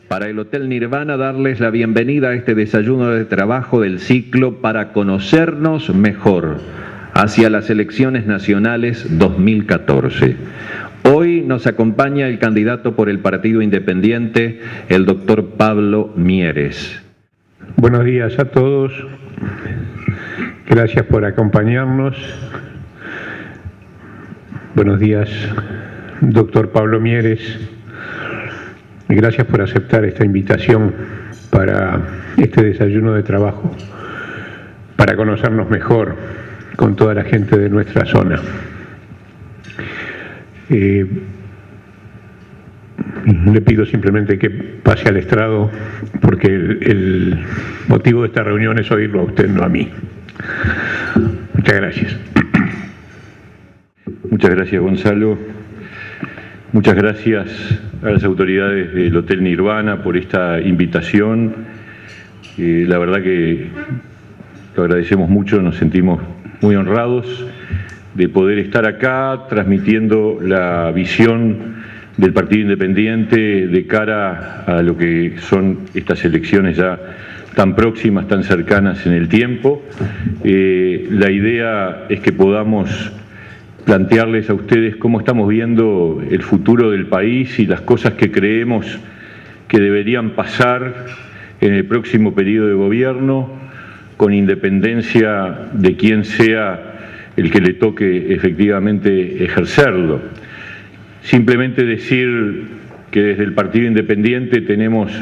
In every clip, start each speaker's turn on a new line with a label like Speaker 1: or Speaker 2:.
Speaker 1: Para el Hotel Nirvana darles la bienvenida a este desayuno de trabajo del ciclo para conocernos mejor hacia las elecciones nacionales 2014. Hoy nos acompaña el candidato por el Partido Independiente, el doctor Pablo Mieres.
Speaker 2: Buenos días a todos. Gracias por acompañarnos. Buenos días, doctor Pablo Mieres. Gracias por aceptar esta invitación para este desayuno de trabajo, para conocernos mejor con toda la gente de nuestra zona. Le pido simplemente que pase al estrado porque el motivo de esta reunión es oírlo a usted, no a mí. Muchas gracias.
Speaker 3: Muchas gracias, Gonzalo. Muchas gracias a las autoridades del Hotel Nirvana por esta invitación. La verdad que lo agradecemos mucho, nos sentimos muy honrados de poder estar acá transmitiendo la visión del Partido Independiente de cara a lo que son estas elecciones ya tan próximas, tan cercanas en el tiempo. La idea es que podamos plantearles a ustedes cómo estamos viendo el futuro del país y las cosas que creemos que deberían pasar en el próximo periodo de gobierno, con independencia de quién sea el que le toque efectivamente ejercerlo. Simplemente decir que desde el Partido Independiente tenemos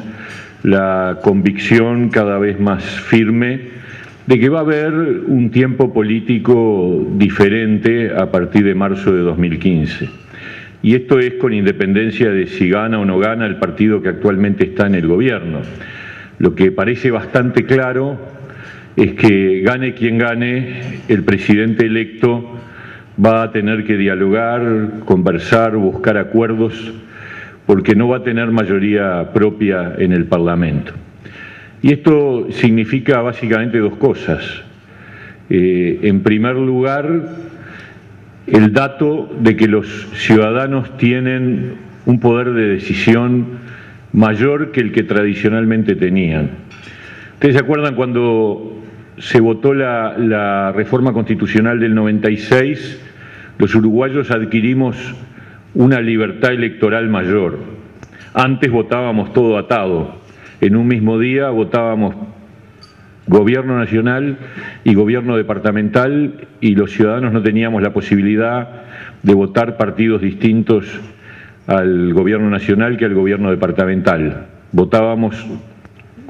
Speaker 3: la convicción cada vez más firme de que va a haber un tiempo político diferente a partir de marzo de 2015. Y esto es con independencia de si gana o no gana el partido que actualmente está en el gobierno. Lo que parece bastante claro es que gane quien gane, el presidente electo va a tener que dialogar, conversar, buscar acuerdos, porque no va a tener mayoría propia en el Parlamento. Y esto significa básicamente dos cosas. En primer lugar, el dato de que los ciudadanos tienen un poder de decisión mayor que el que tradicionalmente tenían. ¿Ustedes se acuerdan cuando se votó la reforma constitucional del 96? Los uruguayos adquirimos una libertad electoral mayor. Antes votábamos todo atado. En un mismo día votábamos gobierno nacional y gobierno departamental y los ciudadanos no teníamos la posibilidad de votar partidos distintos al gobierno nacional que al gobierno departamental. Votábamos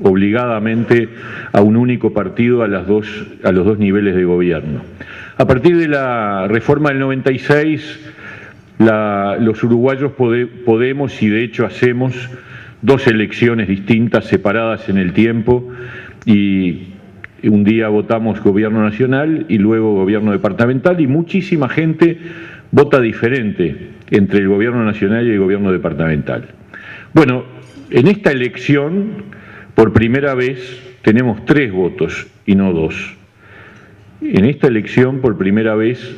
Speaker 3: obligadamente a un único partido a los dos niveles de gobierno. A partir de la reforma del 96, los uruguayos podemos y de hecho hacemos dos elecciones distintas, separadas en el tiempo, y un día votamos gobierno nacional y luego gobierno departamental, y muchísima gente vota diferente entre el gobierno nacional y el gobierno departamental. Bueno, en esta elección, por primera vez, tenemos 3 votos y no 2. En esta elección, por primera vez,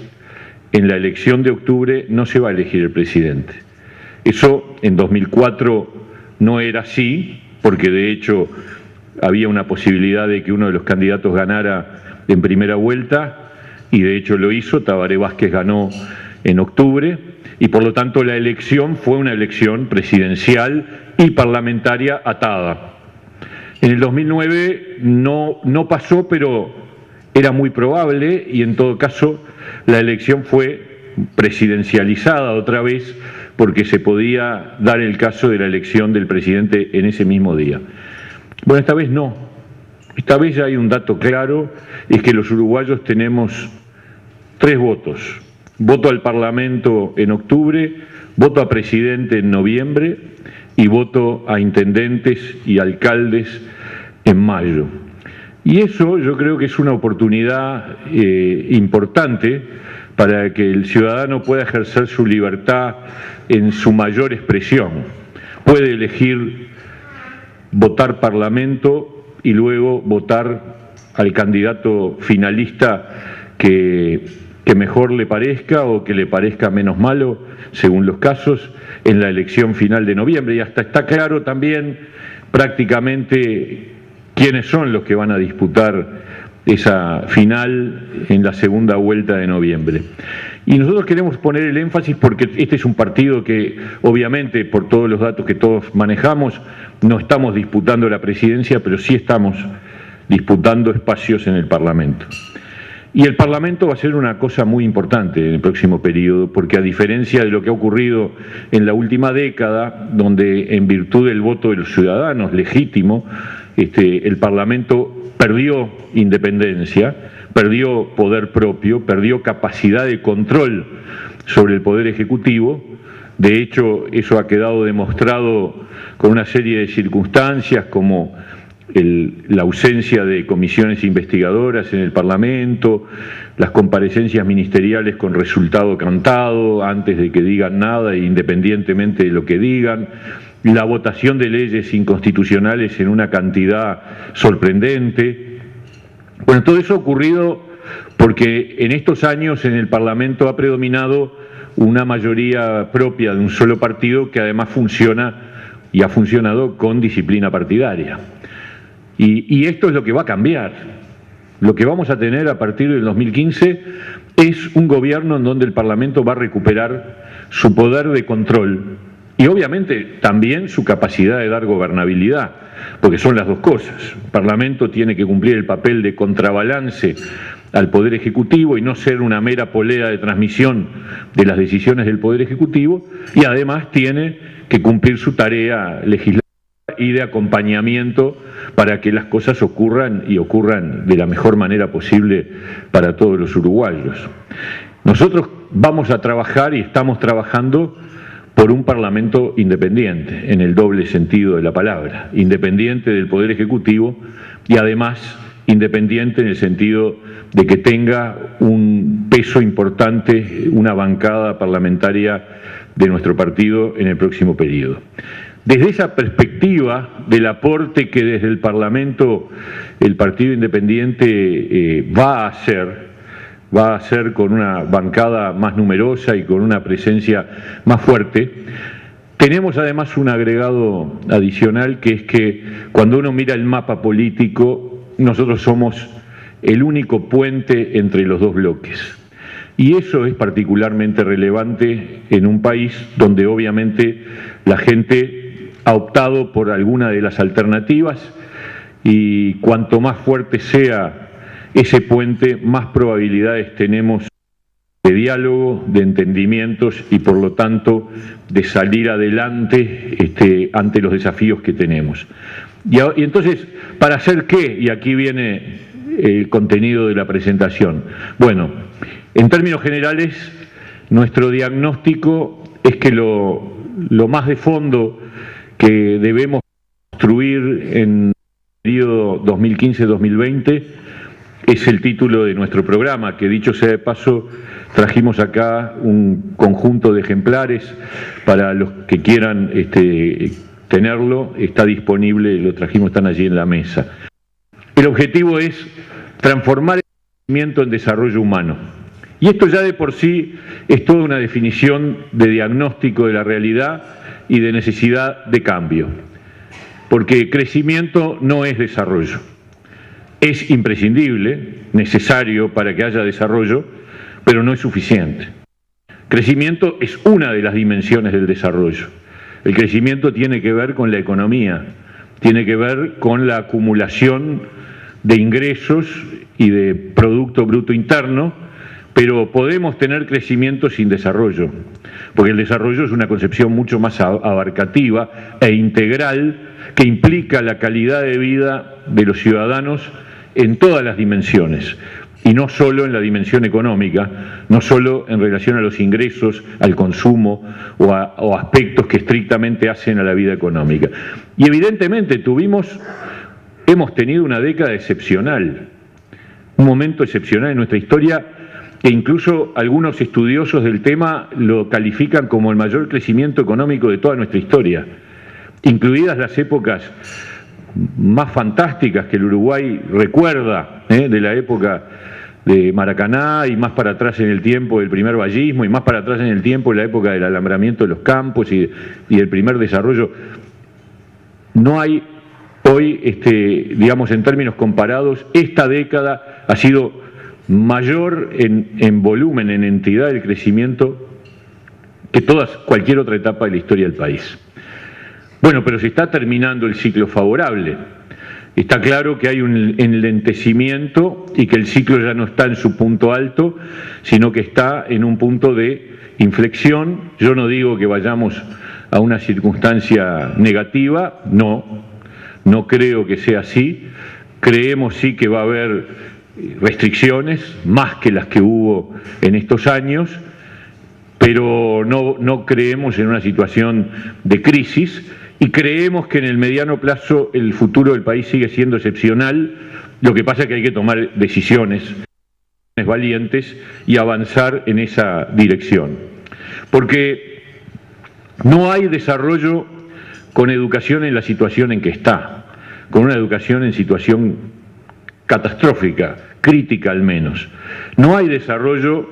Speaker 3: en la elección de octubre, no se va a elegir el presidente. Eso en 2004 no era así, porque de hecho había una posibilidad de que uno de los candidatos ganara en primera vuelta, y de hecho lo hizo. Tabaré Vázquez ganó en octubre, y por lo tanto la elección fue una elección presidencial y parlamentaria atada. En el 2009 no pasó, pero era muy probable, y en todo caso la elección fue presidencializada otra vez, porque se podía dar el caso de la elección del presidente en ese mismo día. Bueno, esta vez no. Esta vez ya hay un dato claro, es que los uruguayos tenemos 3 votos. Voto al Parlamento en octubre, voto a presidente en noviembre y voto a intendentes y alcaldes en mayo. Y eso yo creo que es una oportunidad importante para que el ciudadano pueda ejercer su libertad en su mayor expresión. Puede elegir votar Parlamento y luego votar al candidato finalista que que mejor le parezca o que le parezca menos malo, según los casos, en la elección final de noviembre. Y hasta está claro también prácticamente quiénes son los que van a disputar esa final en la segunda vuelta de noviembre. Y nosotros queremos poner el énfasis porque este es un partido que, obviamente, por todos los datos que todos manejamos, no estamos disputando la presidencia, pero sí estamos disputando espacios en el Parlamento. Y el Parlamento va a ser una cosa muy importante en el próximo periodo, porque a diferencia de lo que ha ocurrido en la última década, donde en virtud del voto de los ciudadanos legítimo, el Parlamento perdió independencia, perdió poder propio, perdió capacidad de control sobre el Poder Ejecutivo. De hecho, eso ha quedado demostrado con una serie de circunstancias como la ausencia de comisiones investigadoras en el Parlamento, las comparecencias ministeriales con resultado cantado antes de que digan nada e independientemente de lo que digan, la votación de leyes inconstitucionales en una cantidad sorprendente. Bueno, todo eso ha ocurrido porque en estos años en el Parlamento ha predominado una mayoría propia de un solo partido que además funciona y ha funcionado con disciplina partidaria. Y esto es lo que va a cambiar. Lo que vamos a tener a partir del 2015 es un gobierno en donde el Parlamento va a recuperar su poder de control y obviamente también su capacidad de dar gobernabilidad, porque son las dos cosas. El Parlamento tiene que cumplir el papel de contrabalance al Poder Ejecutivo y no ser una mera polea de transmisión de las decisiones del Poder Ejecutivo, y además tiene que cumplir su tarea legislativa y de acompañamiento para que las cosas ocurran y ocurran de la mejor manera posible para todos los uruguayos. Nosotros vamos a trabajar y estamos trabajando por un Parlamento independiente, en el doble sentido de la palabra, independiente del Poder Ejecutivo y además independiente en el sentido de que tenga un peso importante, una bancada parlamentaria de nuestro partido en el próximo periodo. Desde esa perspectiva del aporte que desde el Parlamento el Partido Independiente va a hacer con una bancada más numerosa y con una presencia más fuerte, tenemos además un agregado adicional, que es que cuando uno mira el mapa político, nosotros somos el único puente entre los dos bloques. Y eso es particularmente relevante en un país donde obviamente la gente ha optado por alguna de las alternativas, y cuanto más fuerte sea ese puente, más probabilidades tenemos de diálogo, de entendimientos y por lo tanto de salir adelante ante los desafíos que tenemos. Y entonces, ¿para hacer qué? Y aquí viene el contenido de la presentación. Bueno, en términos generales, nuestro diagnóstico es que lo más de fondo que debemos construir en el periodo 2015-2020 es el título de nuestro programa, que dicho sea de paso, trajimos acá un conjunto de ejemplares para los que quieran tenerlo, está disponible, lo trajimos, están allí en la mesa. El objetivo es transformar el conocimiento en desarrollo humano. Y esto ya de por sí es toda una definición de diagnóstico de la realidad y de necesidad de cambio, porque crecimiento no es desarrollo. Es imprescindible, necesario para que haya desarrollo, pero no es suficiente. Crecimiento es una de las dimensiones del desarrollo. El crecimiento tiene que ver con la economía, tiene que ver con la acumulación de ingresos y de Producto Bruto Interno, pero podemos tener crecimiento sin desarrollo, porque el desarrollo es una concepción mucho más abarcativa e integral que implica la calidad de vida de los ciudadanos en todas las dimensiones, y no solo en la dimensión económica, no solo en relación a los ingresos, al consumo o aspectos que estrictamente hacen a la vida económica. Y evidentemente hemos tenido una década excepcional, un momento excepcional en nuestra historia, que incluso algunos estudiosos del tema lo califican como el mayor crecimiento económico de toda nuestra historia, incluidas las épocas más fantásticas que el Uruguay recuerda, de la época de Maracaná, y más para atrás en el tiempo del primer vallismo, y más para atrás en el tiempo de la época del alambramiento de los campos y el primer desarrollo. No hay hoy, digamos, en términos comparados, esta década ha sido mayor en volumen, en entidad del crecimiento que cualquier otra etapa de la historia del país. Bueno, pero se está terminando el ciclo favorable. Está claro que hay un enlentecimiento y que el ciclo ya no está en su punto alto, sino que está en un punto de inflexión. Yo no digo que vayamos a una circunstancia negativa, no creo que sea así. Creemos sí que va a haber restricciones, más que las que hubo en estos años, pero no creemos en una situación de crisis. Y creemos que en el mediano plazo el futuro del país sigue siendo excepcional. Lo que pasa es que hay que tomar decisiones valientes y avanzar en esa dirección. Porque no hay desarrollo con educación en la situación en que está, con una educación en situación catastrófica, crítica al menos. No hay desarrollo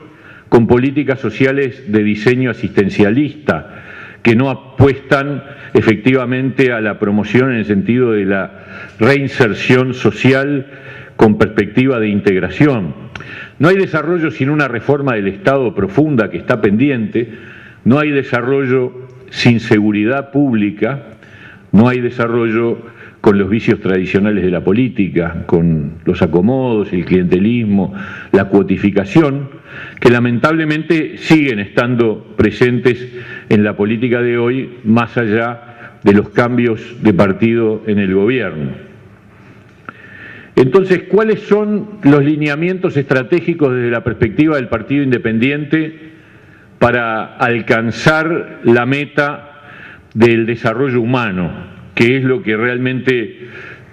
Speaker 3: con políticas sociales de diseño asistencialista, que no apuestan efectivamente a la promoción en el sentido de la reinserción social con perspectiva de integración. No hay desarrollo sin una reforma del Estado profunda que está pendiente, no hay desarrollo sin seguridad pública, no hay desarrollo con los vicios tradicionales de la política, con los acomodos, el clientelismo, la cuotificación, que lamentablemente siguen estando presentes en la política de hoy, más allá de los cambios de partido en el gobierno. Entonces, ¿cuáles son los lineamientos estratégicos desde la perspectiva del Partido Independiente para alcanzar la meta del desarrollo humano, que es lo que realmente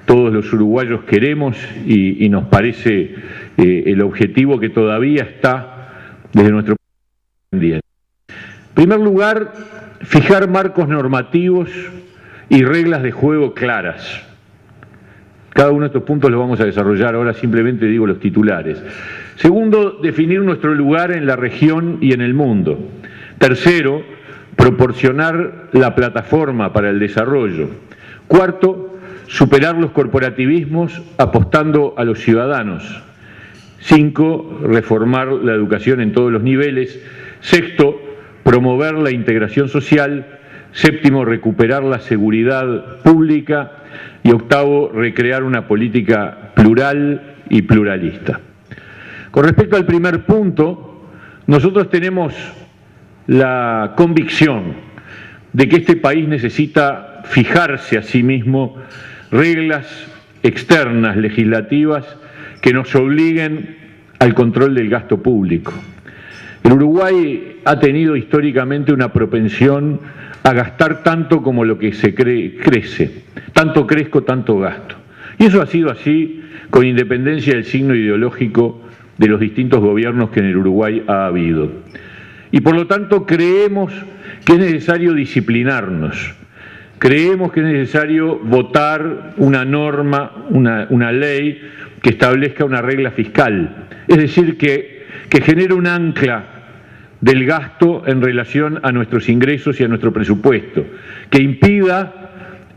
Speaker 3: todos los uruguayos queremos y nos parece el objetivo que todavía está desde nuestro punto de vista? En primer lugar, fijar marcos normativos y reglas de juego claras. Cada uno de estos puntos los vamos a desarrollar, ahora simplemente digo los titulares. Segundo, definir nuestro lugar en la región y en el mundo. Tercero, proporcionar la plataforma para el desarrollo. Cuarto, superar los corporativismos apostando a los ciudadanos. 5, reformar la educación en todos los niveles. Sexto, promover la integración social. Séptimo, recuperar la seguridad pública. Y octavo, recrear una política plural y pluralista. Con respecto al primer punto, nosotros tenemos la convicción de que este país necesita fijarse a sí mismo reglas externas, legislativas, que nos obliguen al control del gasto público. El Uruguay ha tenido históricamente una propensión a gastar tanto como lo que se crece. Tanto crezco, tanto gasto. Y eso ha sido así con independencia del signo ideológico de los distintos gobiernos que en el Uruguay ha habido. Y por lo tanto creemos que es necesario disciplinarnos. Creemos que es necesario votar una norma, una ley que establezca una regla fiscal. Es decir, que genere un ancla del gasto en relación a nuestros ingresos y a nuestro presupuesto, que impida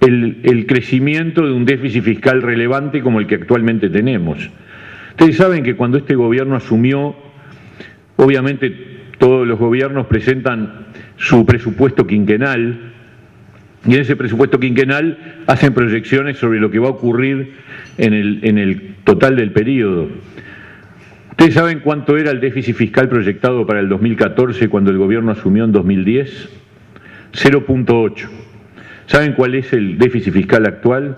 Speaker 3: el crecimiento de un déficit fiscal relevante como el que actualmente tenemos. Ustedes saben que cuando este gobierno asumió, obviamente todos los gobiernos presentan su presupuesto quinquenal, y en ese presupuesto quinquenal hacen proyecciones sobre lo que va a ocurrir en el total del periodo. ¿Ustedes saben cuánto era el déficit fiscal proyectado para el 2014 cuando el gobierno asumió en 2010? 0.8. ¿Saben cuál es el déficit fiscal actual?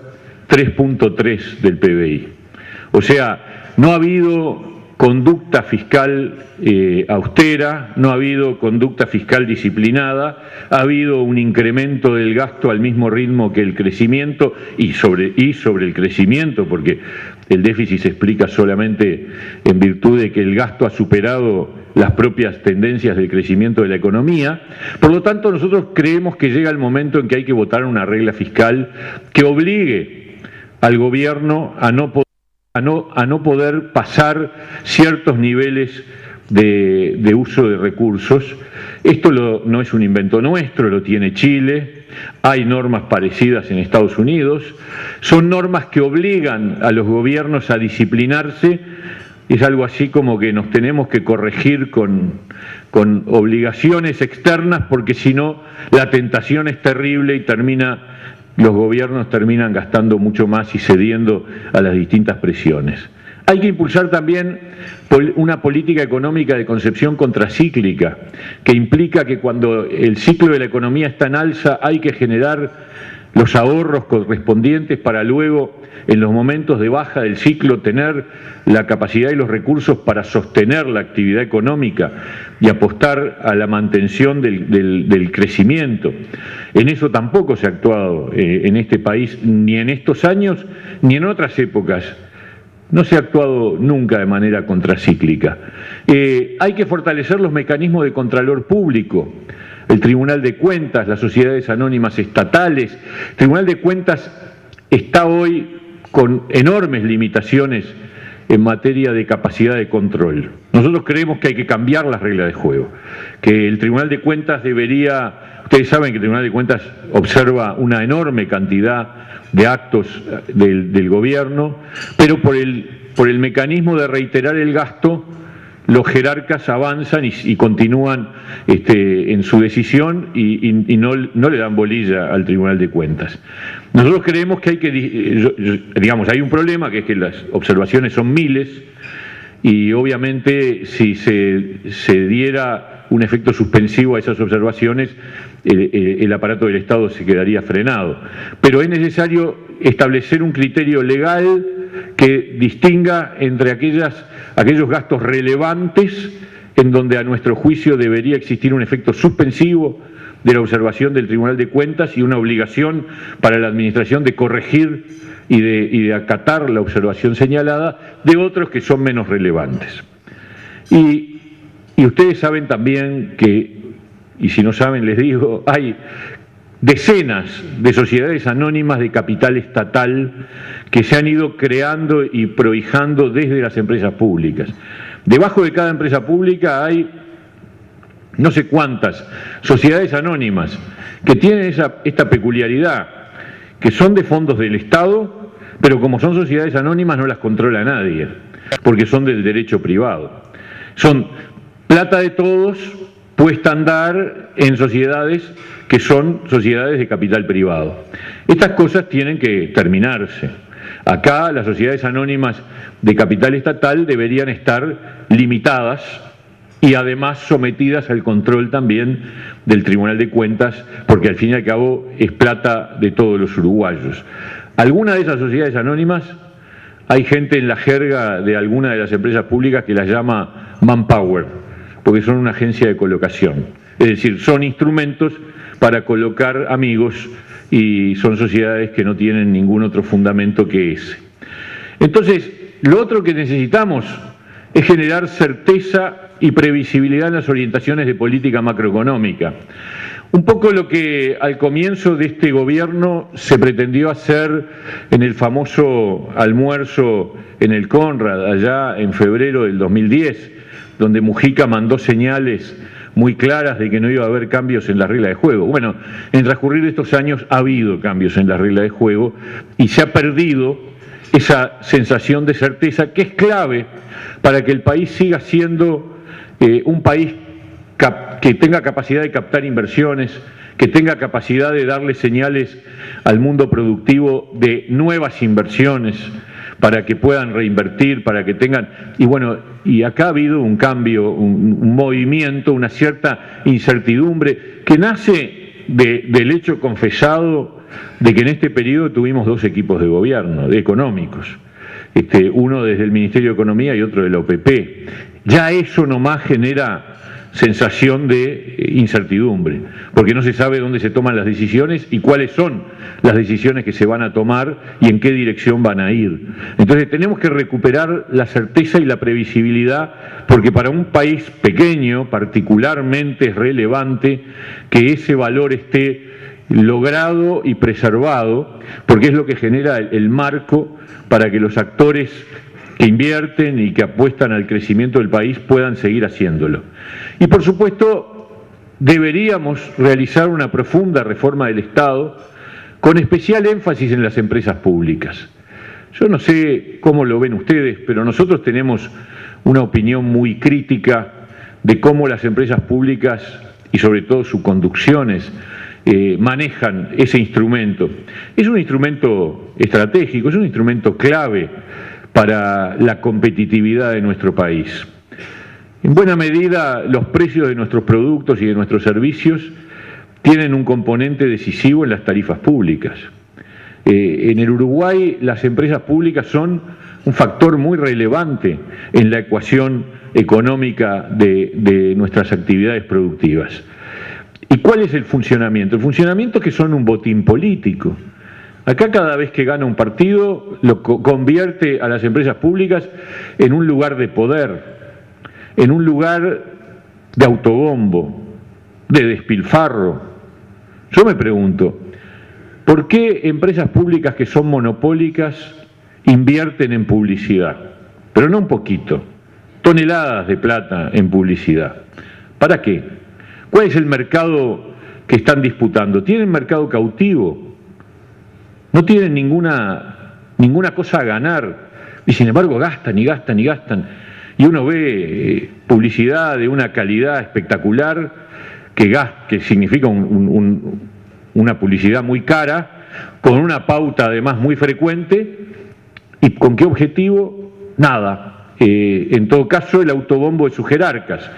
Speaker 3: 3.3 del PBI. O sea, no ha habido conducta fiscal austera, no ha habido conducta fiscal disciplinada, ha habido un incremento del gasto al mismo ritmo que el crecimiento y sobre el crecimiento, porque el déficit se explica solamente en virtud de que el gasto ha superado las propias tendencias del crecimiento de la economía. Por lo tanto, nosotros creemos que llega el momento en que hay que votar una regla fiscal que obligue al gobierno a no poder a no poder pasar ciertos niveles de uso de recursos. Esto no es un invento nuestro, lo tiene Chile, hay normas parecidas en Estados Unidos, son normas que obligan a los gobiernos a disciplinarse. Es algo así como que nos tenemos que corregir con obligaciones externas, porque si no la tentación es terrible y los gobiernos terminan gastando mucho más y cediendo a las distintas presiones. Hay que impulsar también una política económica de concepción contracíclica, que implica que cuando el ciclo de la economía está en alza hay que generar los ahorros correspondientes para luego, en los momentos de baja del ciclo, tener la capacidad y los recursos para sostener la actividad económica y apostar a la mantención del crecimiento. En eso tampoco se ha actuado en este país, ni en estos años, ni en otras épocas. No se ha actuado nunca de manera contracíclica. Hay que fortalecer los mecanismos de contralor público, el Tribunal de Cuentas, las sociedades anónimas estatales. El Tribunal de Cuentas está hoy con enormes limitaciones en materia de capacidad de control. Nosotros creemos que hay que cambiar las reglas de juego, que el Tribunal de Cuentas debería... Ustedes saben que el Tribunal de Cuentas observa una enorme cantidad de actos del gobierno, pero por el mecanismo de reiterar el gasto, los jerarcas avanzan y continúan en su decisión y no le dan bolilla al Tribunal de Cuentas. Nosotros creemos que hay un problema, que es que las observaciones son miles, y obviamente si se diera un efecto suspensivo a esas observaciones, el aparato del Estado se quedaría frenado. Pero es necesario establecer un criterio legal que distinga entre aquellos gastos relevantes en donde a nuestro juicio debería existir un efecto suspensivo de la observación del Tribunal de Cuentas y una obligación para la Administración de corregir y de acatar la observación señalada, de otros que son menos relevantes. Y ustedes saben también que, y si no saben les digo, hay decenas de sociedades anónimas de capital estatal que se han ido creando y prohijando desde las empresas públicas. Debajo de cada empresa pública hay no sé cuántas sociedades anónimas que tienen esta peculiaridad, que son de fondos del Estado, pero como son sociedades anónimas no las controla nadie, porque son del derecho privado. Son plata de todos puesta a andar en sociedades que son sociedades de capital privado. Estas cosas tienen que terminarse. Acá las sociedades anónimas de capital estatal deberían estar limitadas y además sometidas al control también del Tribunal de Cuentas, porque al fin y al cabo es plata de todos los uruguayos. Algunas de esas sociedades anónimas, hay gente en la jerga de alguna de las empresas públicas que las llama manpower, porque son una agencia de colocación. Es decir, son instrumentos para colocar amigos y son sociedades que no tienen ningún otro fundamento que ese. Entonces, lo otro que necesitamos es generar certeza y previsibilidad en las orientaciones de política macroeconómica. Un poco lo que al comienzo de este gobierno se pretendió hacer en el famoso almuerzo en el Conrad, allá en febrero del 2010, donde Mujica mandó señales muy claras de que no iba a haber cambios en la regla de juego. Bueno, en el transcurrir de estos años ha habido cambios en la regla de juego y se ha perdido esa sensación de certeza que es clave para que el país siga siendo un país que tenga capacidad de captar inversiones, que tenga capacidad de darle señales al mundo productivo de nuevas inversiones para que puedan reinvertir, para que tengan... Y bueno, y acá ha habido un cambio, un movimiento, una cierta incertidumbre que nace del hecho confesado de que en este periodo tuvimos dos equipos de gobierno, económicos, uno desde el Ministerio de Economía y otro de la OPP. Ya eso nomás genera sensación de incertidumbre, porque no se sabe dónde se toman las decisiones y cuáles son las decisiones que se van a tomar y en qué dirección van a ir. Entonces tenemos que recuperar la certeza y la previsibilidad, porque para un país pequeño particularmente es relevante que ese valor esté logrado y preservado, porque es lo que genera el marco para que los actores que invierten y que apuestan al crecimiento del país puedan seguir haciéndolo. Y por supuesto, deberíamos realizar una profunda reforma del Estado con especial énfasis en las empresas públicas. Yo no sé cómo lo ven ustedes, pero nosotros tenemos una opinión muy crítica de cómo las empresas públicas y sobre todo sus conducciones manejan ese instrumento. Es un instrumento estratégico, es un instrumento clave para la competitividad de nuestro país. En buena medida, los precios de nuestros productos y de nuestros servicios tienen un componente decisivo en las tarifas públicas. En el Uruguay, las empresas públicas son un factor muy relevante en la ecuación económica de nuestras actividades productivas. ¿Y cuál es el funcionamiento? El funcionamiento es que son un botín político. Acá cada vez que gana un partido lo convierte a las empresas públicas en un lugar de poder, en un lugar de autobombo, de despilfarro. Yo me pregunto, ¿por qué empresas públicas que son monopólicas invierten en publicidad? Pero no un poquito, toneladas de plata en publicidad. ¿Para qué? ¿Cuál es el mercado que están disputando? Tienen mercado cautivo, no tienen ninguna cosa a ganar, y sin embargo gastan y gastan y gastan. Y uno ve publicidad de una calidad espectacular que significa una publicidad muy cara, con una pauta además muy frecuente. ¿Y con qué objetivo? Nada. En todo caso, el autobombo de sus jerarcas.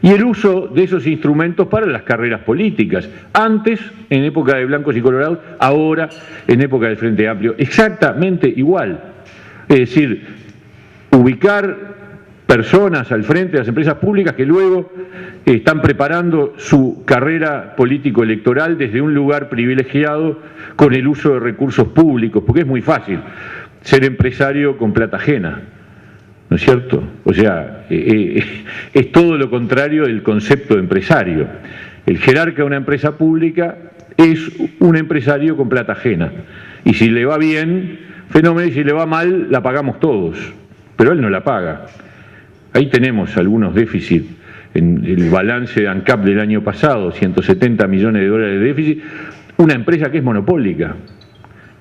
Speaker 3: Y el uso de esos instrumentos para las carreras políticas. Antes, en época de blancos y colorados, ahora, en época del Frente Amplio. Exactamente igual. Es decir, ubicar personas al frente de las empresas públicas que luego están preparando su carrera político-electoral desde un lugar privilegiado con el uso de recursos públicos, porque es muy fácil ser empresario con plata ajena, ¿no es cierto? O sea, es todo lo contrario del concepto de empresario. El jerarca de una empresa pública es un empresario con plata ajena, y si le va bien, fenómeno, y si le va mal, la pagamos todos, pero él no la paga. Ahí tenemos algunos déficits en el balance de ANCAP del año pasado, 170 millones de dólares de déficit, una empresa que es monopólica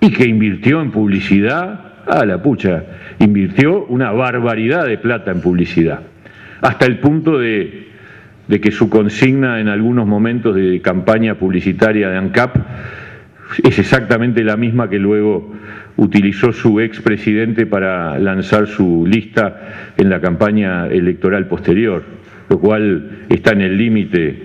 Speaker 3: y que invirtió en publicidad, invirtió una barbaridad de plata en publicidad, hasta el punto de que su consigna en algunos momentos de campaña publicitaria de ANCAP es exactamente la misma que luego utilizó su expresidente para lanzar su lista en la campaña electoral posterior, lo cual está en el límite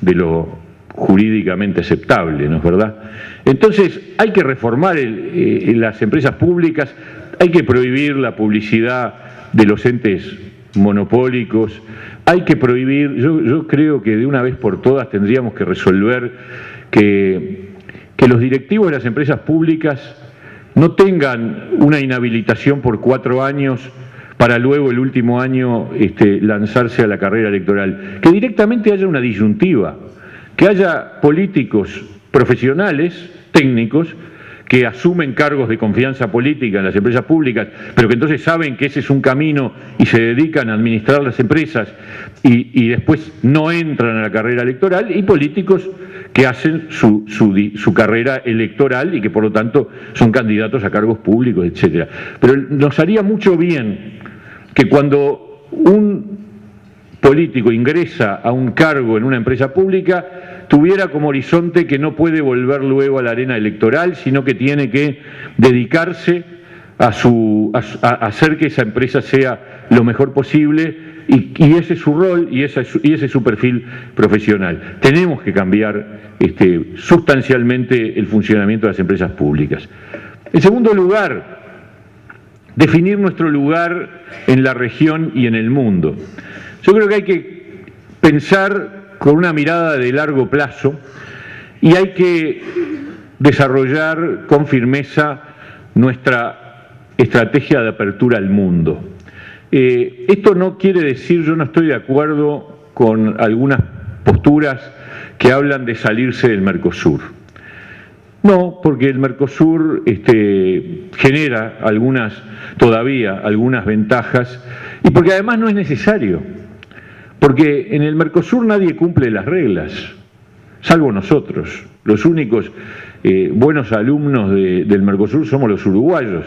Speaker 3: de lo jurídicamente aceptable, ¿no es verdad? Entonces hay que reformar las empresas públicas, hay que prohibir la publicidad de los entes monopólicos, hay que prohibir, yo creo que de una vez por todas tendríamos que resolver que los directivos de las empresas públicas no tengan una inhabilitación por 4 años para luego el último año lanzarse a la carrera electoral, que directamente haya una disyuntiva, que haya políticos profesionales, técnicos, que asumen cargos de confianza política en las empresas públicas, pero que entonces saben que ese es un camino y se dedican a administrar las empresas y después no entran a la carrera electoral, y políticos que hacen su carrera electoral y que por lo tanto son candidatos a cargos públicos, etcétera. Pero nos haría mucho bien que cuando un político ingresa a un cargo en una empresa pública tuviera como horizonte que no puede volver luego a la arena electoral, sino que tiene que dedicarse a hacer que esa empresa sea lo mejor posible, y ese es su rol y ese es su perfil profesional. Tenemos que cambiar sustancialmente el funcionamiento de las empresas públicas. En segundo lugar, definir nuestro lugar en la región y en el mundo. Yo creo que hay que pensar con una mirada de largo plazo y hay que desarrollar con firmeza nuestra estrategia de apertura al mundo. Esto no quiere decir, yo no estoy de acuerdo con algunas posturas que hablan de salirse del Mercosur. No, porque el Mercosur genera todavía algunas ventajas, y porque además no es necesario, porque en el Mercosur nadie cumple las reglas, salvo nosotros. Los únicos buenos alumnos del Mercosur somos los uruguayos.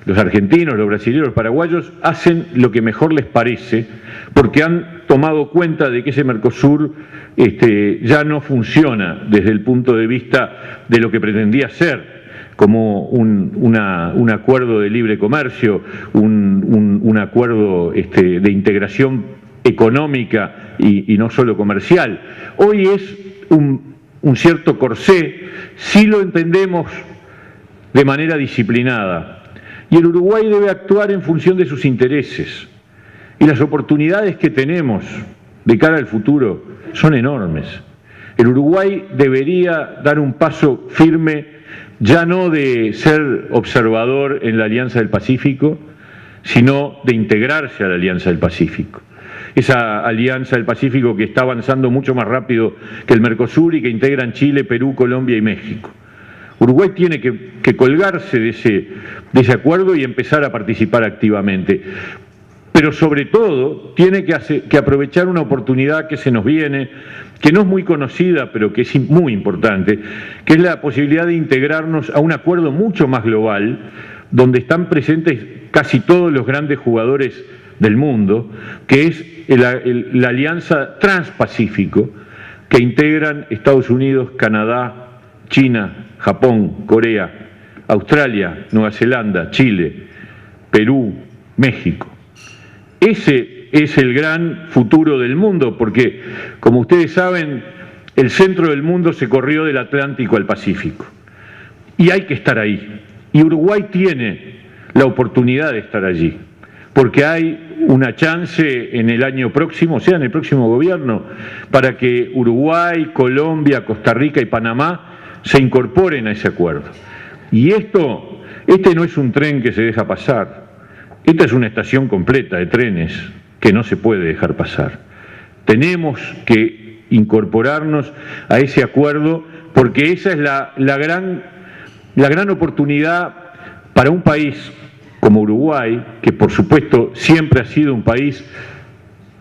Speaker 3: Los argentinos, los brasileños, los paraguayos hacen lo que mejor les parece, porque han tomado cuenta de que ese Mercosur ya no funciona desde el punto de vista de lo que pretendía ser, como un acuerdo de libre comercio, un acuerdo de integración económica y no solo comercial. Hoy es un cierto corsé, si lo entendemos de manera disciplinada. Y el Uruguay debe actuar en función de sus intereses. Y las oportunidades que tenemos de cara al futuro son enormes. El Uruguay debería dar un paso firme, ya no de ser observador en la Alianza del Pacífico, sino de integrarse a la Alianza del Pacífico. Esa Alianza del Pacífico que está avanzando mucho más rápido que el Mercosur y que integran Chile, Perú, Colombia y México. Uruguay tiene que colgarse de ese acuerdo y empezar a participar activamente. Pero sobre todo tiene que aprovechar una oportunidad que se nos viene, que no es muy conocida, pero que es muy importante, que es la posibilidad de integrarnos a un acuerdo mucho más global, donde están presentes casi todos los grandes jugadores del mundo, que es la Alianza Transpacífico, que integran Estados Unidos, Canadá, China, Japón, Corea, Australia, Nueva Zelanda, Chile, Perú, México. Ese es el gran futuro del mundo, porque, como ustedes saben, el centro del mundo se corrió del Atlántico al Pacífico. Y hay que estar ahí. Y Uruguay tiene la oportunidad de estar allí, porque hay una chance en el año próximo, o sea, en el próximo gobierno, para que Uruguay, Colombia, Costa Rica y Panamá se incorporen a ese acuerdo. Y este no es un tren que se deja pasar. Esta es una estación completa de trenes que no se puede dejar pasar. Tenemos que incorporarnos a ese acuerdo porque esa es la gran oportunidad para un país como Uruguay, que por supuesto siempre ha sido un país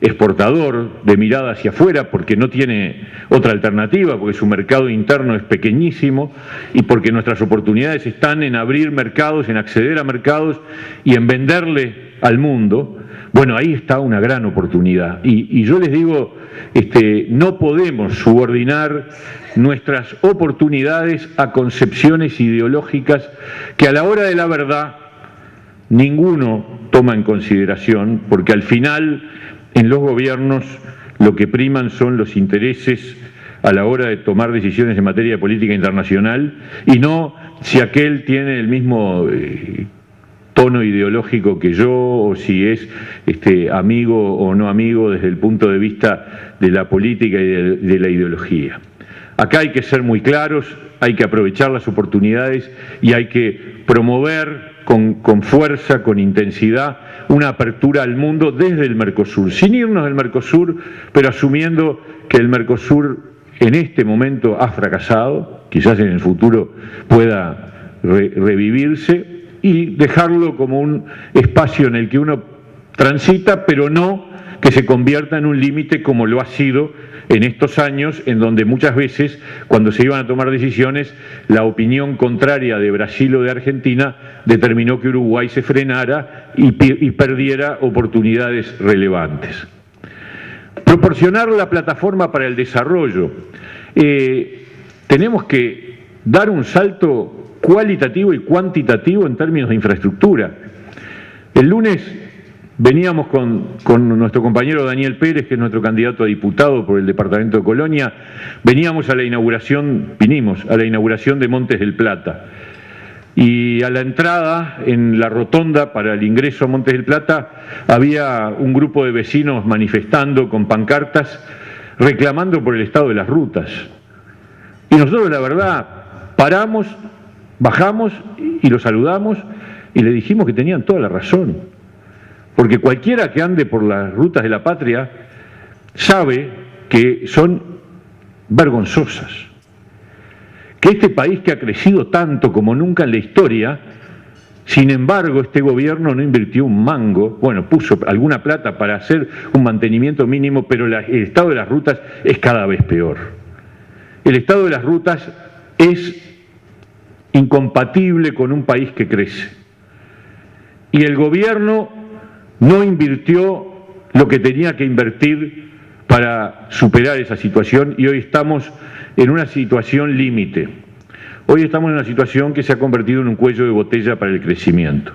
Speaker 3: exportador de mirada hacia afuera porque no tiene otra alternativa, porque su mercado interno es pequeñísimo y porque nuestras oportunidades están en abrir mercados, en acceder a mercados y en venderle al mundo. Bueno, ahí está una gran oportunidad. Y yo les digo, no podemos subordinar nuestras oportunidades a concepciones ideológicas que a la hora de la verdad ninguno toma en consideración, porque al final en los gobiernos lo que priman son los intereses a la hora de tomar decisiones en materia de política internacional y no si aquel tiene el mismo tono ideológico que yo o si es amigo o no amigo desde el punto de vista de la política y de la ideología. Acá hay que ser muy claros, hay que aprovechar las oportunidades y hay que promover con fuerza, con intensidad, una apertura al mundo desde el Mercosur, sin irnos del Mercosur, pero asumiendo que el Mercosur en este momento ha fracasado, quizás en el futuro pueda revivirse, y dejarlo como un espacio en el que uno transita, pero no que se convierta en un límite como lo ha sido en estos años, en donde muchas veces, cuando se iban a tomar decisiones, la opinión contraria de Brasil o de Argentina determinó que Uruguay se frenara y perdiera oportunidades relevantes. Proporcionar la plataforma para el desarrollo. Tenemos que dar un salto cualitativo y cuantitativo en términos de infraestructura. El lunes veníamos con nuestro compañero Daniel Pérez, que es nuestro candidato a diputado por el departamento de Colonia, vinimos a la inauguración de Montes del Plata. Y a la entrada, en la rotonda para el ingreso a Montes del Plata, había un grupo de vecinos manifestando con pancartas, reclamando por el estado de las rutas. Y nosotros, la verdad, paramos, bajamos y los saludamos y le dijimos que tenían toda la razón. Porque cualquiera que ande por las rutas de la patria sabe que son vergonzosas. Que este país que ha crecido tanto como nunca en la historia Sin embargo, este gobierno no invirtió un mango, bueno, puso alguna plata para hacer un mantenimiento mínimo, pero el estado de las rutas es cada vez peor. El estado de las rutas es incompatible con un país que crece. Y el gobierno no invirtió lo que tenía que invertir para superar esa situación y hoy estamos en una situación límite. Hoy estamos en una situación que se ha convertido en un cuello de botella para el crecimiento.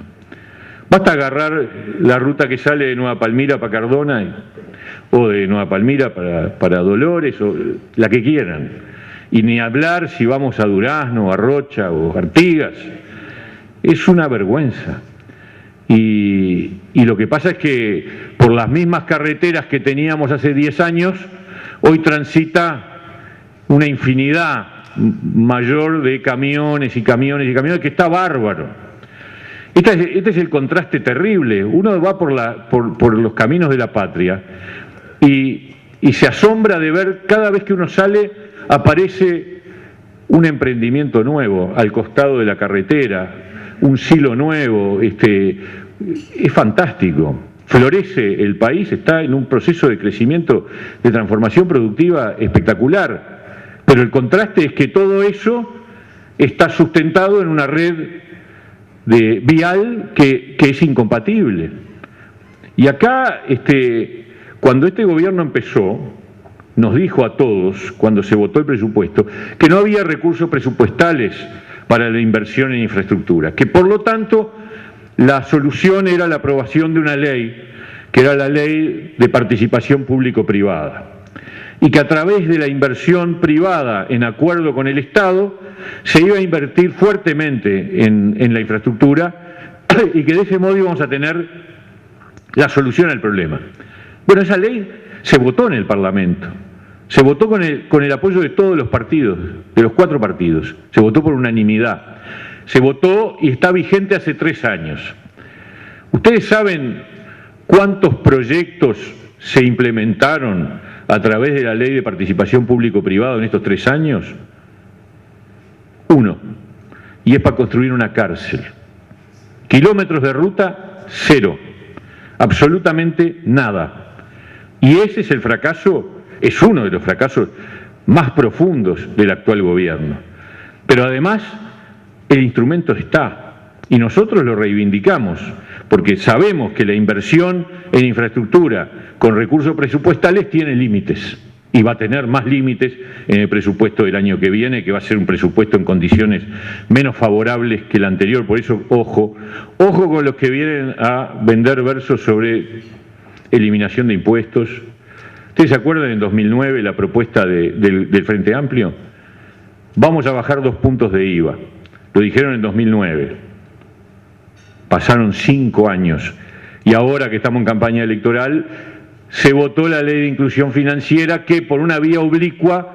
Speaker 3: Basta agarrar la ruta que sale de Nueva Palmira para Cardona o de Nueva Palmira para Dolores o la que quieran. Y ni hablar si vamos a Durazno, a Rocha o Artigas. Es una vergüenza. Y lo que pasa es que por las mismas carreteras que teníamos hace 10 años, hoy transita una infinidad mayor de camiones y camiones y camiones, que está bárbaro. Este es el contraste terrible. Uno va por los caminos de la patria y se asombra de ver cada vez que uno sale aparece un emprendimiento nuevo al costado de la carretera, un silo nuevo, es fantástico. Florece el país, está en un proceso de crecimiento, de transformación productiva espectacular. Pero el contraste es que todo eso está sustentado en una red vial que es incompatible. Y acá, cuando este gobierno empezó, nos dijo a todos, cuando se votó el presupuesto, que no había recursos presupuestales para la inversión en infraestructura, que por lo tanto la solución era la aprobación de una ley, que era la ley de participación público-privada, y que a través de la inversión privada en acuerdo con el Estado se iba a invertir fuertemente en la infraestructura y que de ese modo íbamos a tener la solución al problema. Bueno, esa ley se votó en el Parlamento, se votó con el apoyo de todos los partidos, de los 4 partidos, se votó por unanimidad, se votó y está vigente hace 3 años. ¿Ustedes saben cuántos proyectos se implementaron a través de la ley de participación público-privada en estos 3 años? 1, y es para construir una cárcel. Kilómetros de ruta, 0, absolutamente nada. Y ese es el fracaso, es uno de los fracasos más profundos del actual gobierno. Pero además, el instrumento está, y nosotros lo reivindicamos, porque sabemos que la inversión en infraestructura con recursos presupuestales tiene límites, y va a tener más límites en el presupuesto del año que viene, que va a ser un presupuesto en condiciones menos favorables que el anterior. Por eso, ojo con los que vienen a vender versos sobre eliminación de impuestos. ¿Ustedes se acuerdan en 2009 la propuesta del Frente Amplio? Vamos a bajar 2 puntos de IVA. Lo dijeron en 2009. Pasaron 5 años. Y ahora que estamos en campaña electoral, se votó la ley de inclusión financiera que por una vía oblicua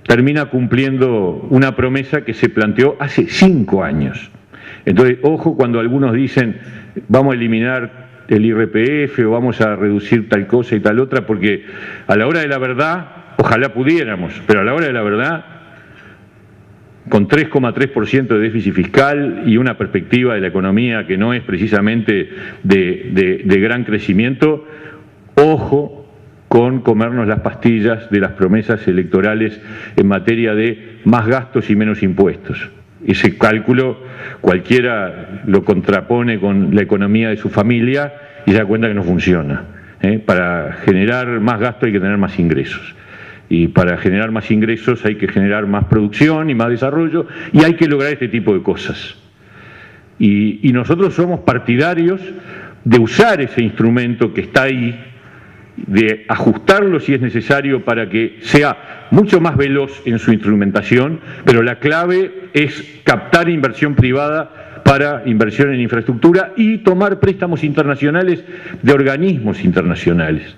Speaker 3: termina cumpliendo una promesa que se planteó hace 5 años. Entonces, ojo cuando algunos dicen vamos a eliminar el IRPF o vamos a reducir tal cosa y tal otra, porque a la hora de la verdad, ojalá pudiéramos, pero a la hora de la verdad, con 3,3% de déficit fiscal y una perspectiva de la economía que no es precisamente de gran crecimiento, ojo con comernos las pastillas de las promesas electorales en materia de más gastos y menos impuestos. Ese cálculo cualquiera lo contrapone con la economía de su familia y se da cuenta que no funciona. Para generar más gasto hay que tener más ingresos. Y para generar más ingresos hay que generar más producción y más desarrollo, y hay que lograr este tipo de cosas. Y nosotros somos partidarios de usar ese instrumento que está ahí, de ajustarlo si es necesario para que sea mucho más veloz en su instrumentación, pero la clave es captar inversión privada para inversión en infraestructura y tomar préstamos internacionales de organismos internacionales,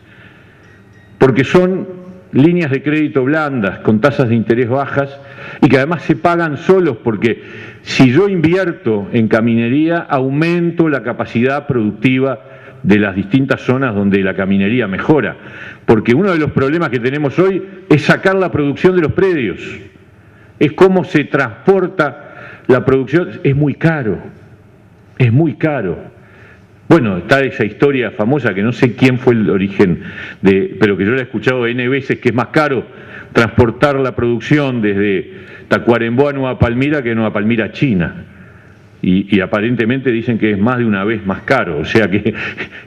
Speaker 3: porque son líneas de crédito blandas con tasas de interés bajas y que además se pagan solos, porque si yo invierto en caminería aumento la capacidad productiva de las distintas zonas donde la caminería mejora, porque uno de los problemas que tenemos hoy es sacar la producción de los predios, es cómo se transporta la producción, es muy caro, es muy caro. Bueno, está esa historia famosa que no sé quién fue el origen, pero que yo la he escuchado N veces, que es más caro transportar la producción desde Tacuarembó a Nueva Palmira que de Nueva Palmira a China. Y aparentemente dicen que es más de una vez más caro, o sea que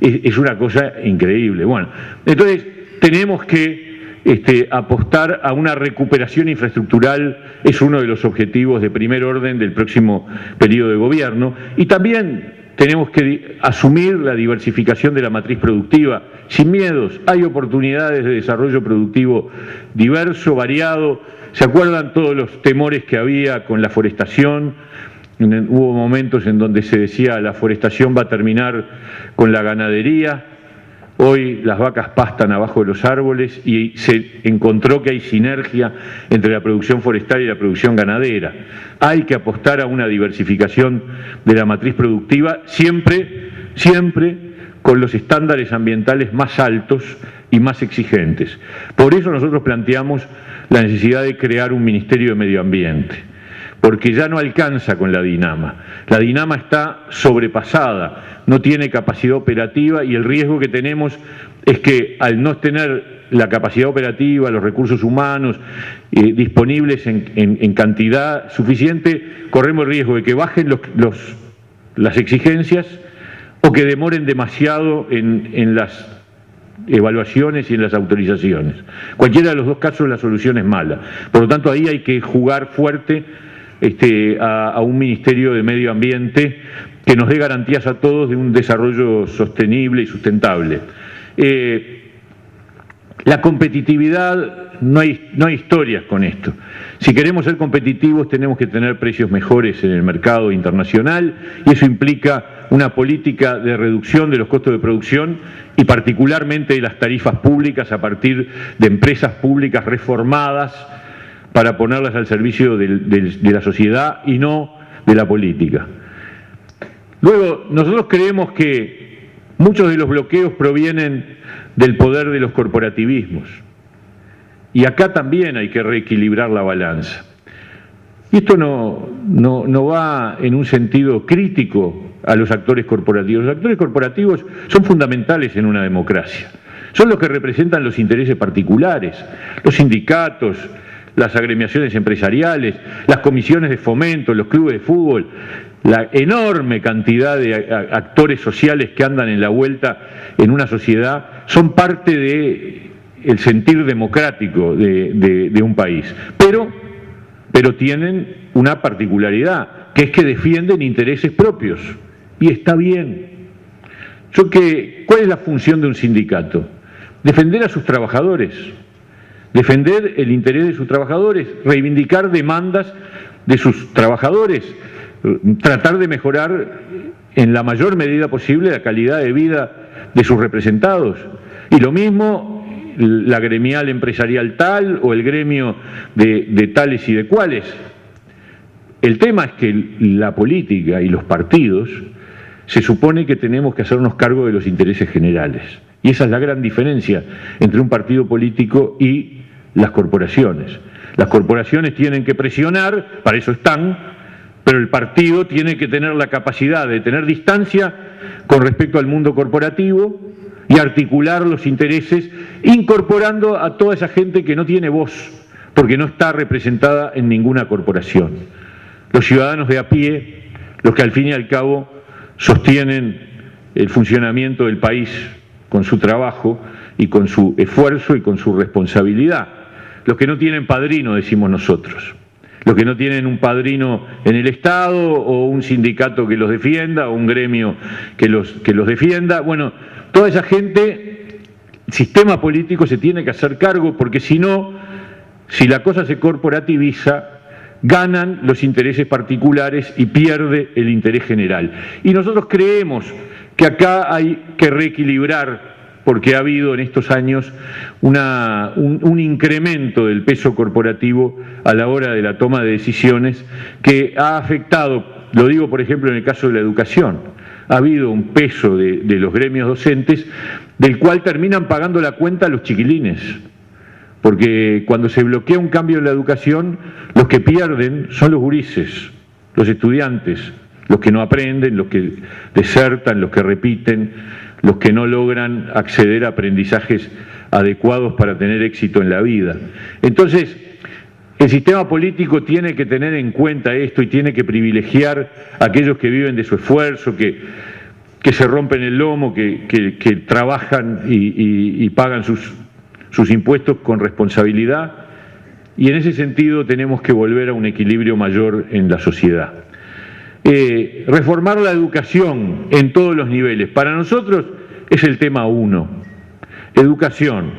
Speaker 3: es una cosa increíble. Bueno, entonces tenemos que apostar a una recuperación infraestructural, es uno de los objetivos de primer orden del próximo periodo de gobierno, y también tenemos que asumir la diversificación de la matriz productiva, sin miedos. Hay oportunidades de desarrollo productivo diverso, variado. ¿Se acuerdan todos los temores que había con la forestación? Hubo momentos en donde se decía la forestación va a terminar con la ganadería. Hoy las vacas pastan abajo de los árboles y se encontró que hay sinergia entre la producción forestal y la producción ganadera. Hay que apostar a una diversificación de la matriz productiva, siempre con los estándares ambientales más altos y más exigentes. Por eso nosotros planteamos la necesidad de crear un Ministerio de Medio Ambiente, porque ya no alcanza con la Dinama. La Dinama está sobrepasada, no tiene capacidad operativa y el riesgo que tenemos es que al no tener la capacidad operativa, los recursos humanos disponibles en cantidad suficiente, corremos el riesgo de que bajen las exigencias o que demoren demasiado en las evaluaciones y en las autorizaciones. Cualquiera de los dos casos la solución es mala. Por lo tanto, ahí hay que jugar fuerte a un Ministerio de Medio Ambiente que nos dé garantías a todos de un desarrollo sostenible y sustentable. La competitividad, no hay historias con esto. Si queremos ser competitivos tenemos que tener precios mejores en el mercado internacional y eso implica una política de reducción de los costos de producción y particularmente de las tarifas públicas a partir de empresas públicas reformadas para ponerlas al servicio de la sociedad y no de la política. Luego, nosotros creemos que muchos de los bloqueos provienen del poder de los corporativismos. Y acá también hay que reequilibrar la balanza. Y esto no va en un sentido crítico a los actores corporativos. Los actores corporativos son fundamentales en una democracia. Son los que representan los intereses particulares, los sindicatos, las agremiaciones empresariales, las comisiones de fomento, los clubes de fútbol, la enorme cantidad de actores sociales que andan en la vuelta en una sociedad, son parte del sentir democrático de un país. Pero tienen una particularidad, que es que defienden intereses propios. Y está bien. ¿Cuál es la función de un sindicato? Defender a sus trabajadores. Defender el interés de sus trabajadores, reivindicar demandas de sus trabajadores, tratar de mejorar en la mayor medida posible la calidad de vida de sus representados. Y lo mismo la gremial empresarial tal o el gremio de tales y de cuales. El tema es que la política y los partidos se supone que tenemos que hacernos cargo de los intereses generales. Y esa es la gran diferencia entre un partido político y las corporaciones. Las corporaciones tienen que presionar, para eso están, pero el partido tiene que tener la capacidad de tener distancia con respecto al mundo corporativo y articular los intereses, incorporando a toda esa gente que no tiene voz, porque no está representada en ninguna corporación. Los ciudadanos de a pie, los que al fin y al cabo sostienen el funcionamiento del país con su trabajo y con su esfuerzo y con su responsabilidad. Los que no tienen padrino, decimos nosotros. Los que no tienen un padrino en el Estado o un sindicato que los defienda o un gremio que los defienda. Bueno, toda esa gente, el sistema político se tiene que hacer cargo porque si no, si la cosa se corporativiza, ganan los intereses particulares y pierde el interés general. Y nosotros creemos que acá hay que reequilibrar, porque ha habido en estos años un incremento del peso corporativo a la hora de la toma de decisiones que ha afectado, lo digo por ejemplo en el caso de la educación, ha habido un peso de los gremios docentes del cual terminan pagando la cuenta los chiquilines. Porque cuando se bloquea un cambio en la educación, los que pierden son los gurises, los estudiantes, los que no aprenden, los que desertan, los que repiten, los que no logran acceder a aprendizajes adecuados para tener éxito en la vida. Entonces, el sistema político tiene que tener en cuenta esto y tiene que privilegiar a aquellos que viven de su esfuerzo, que se rompen el lomo, que trabajan y pagan sus impuestos con responsabilidad, y en ese sentido tenemos que volver a un equilibrio mayor en la sociedad. Reformar la educación en todos los niveles, para nosotros es el tema 1. Educación,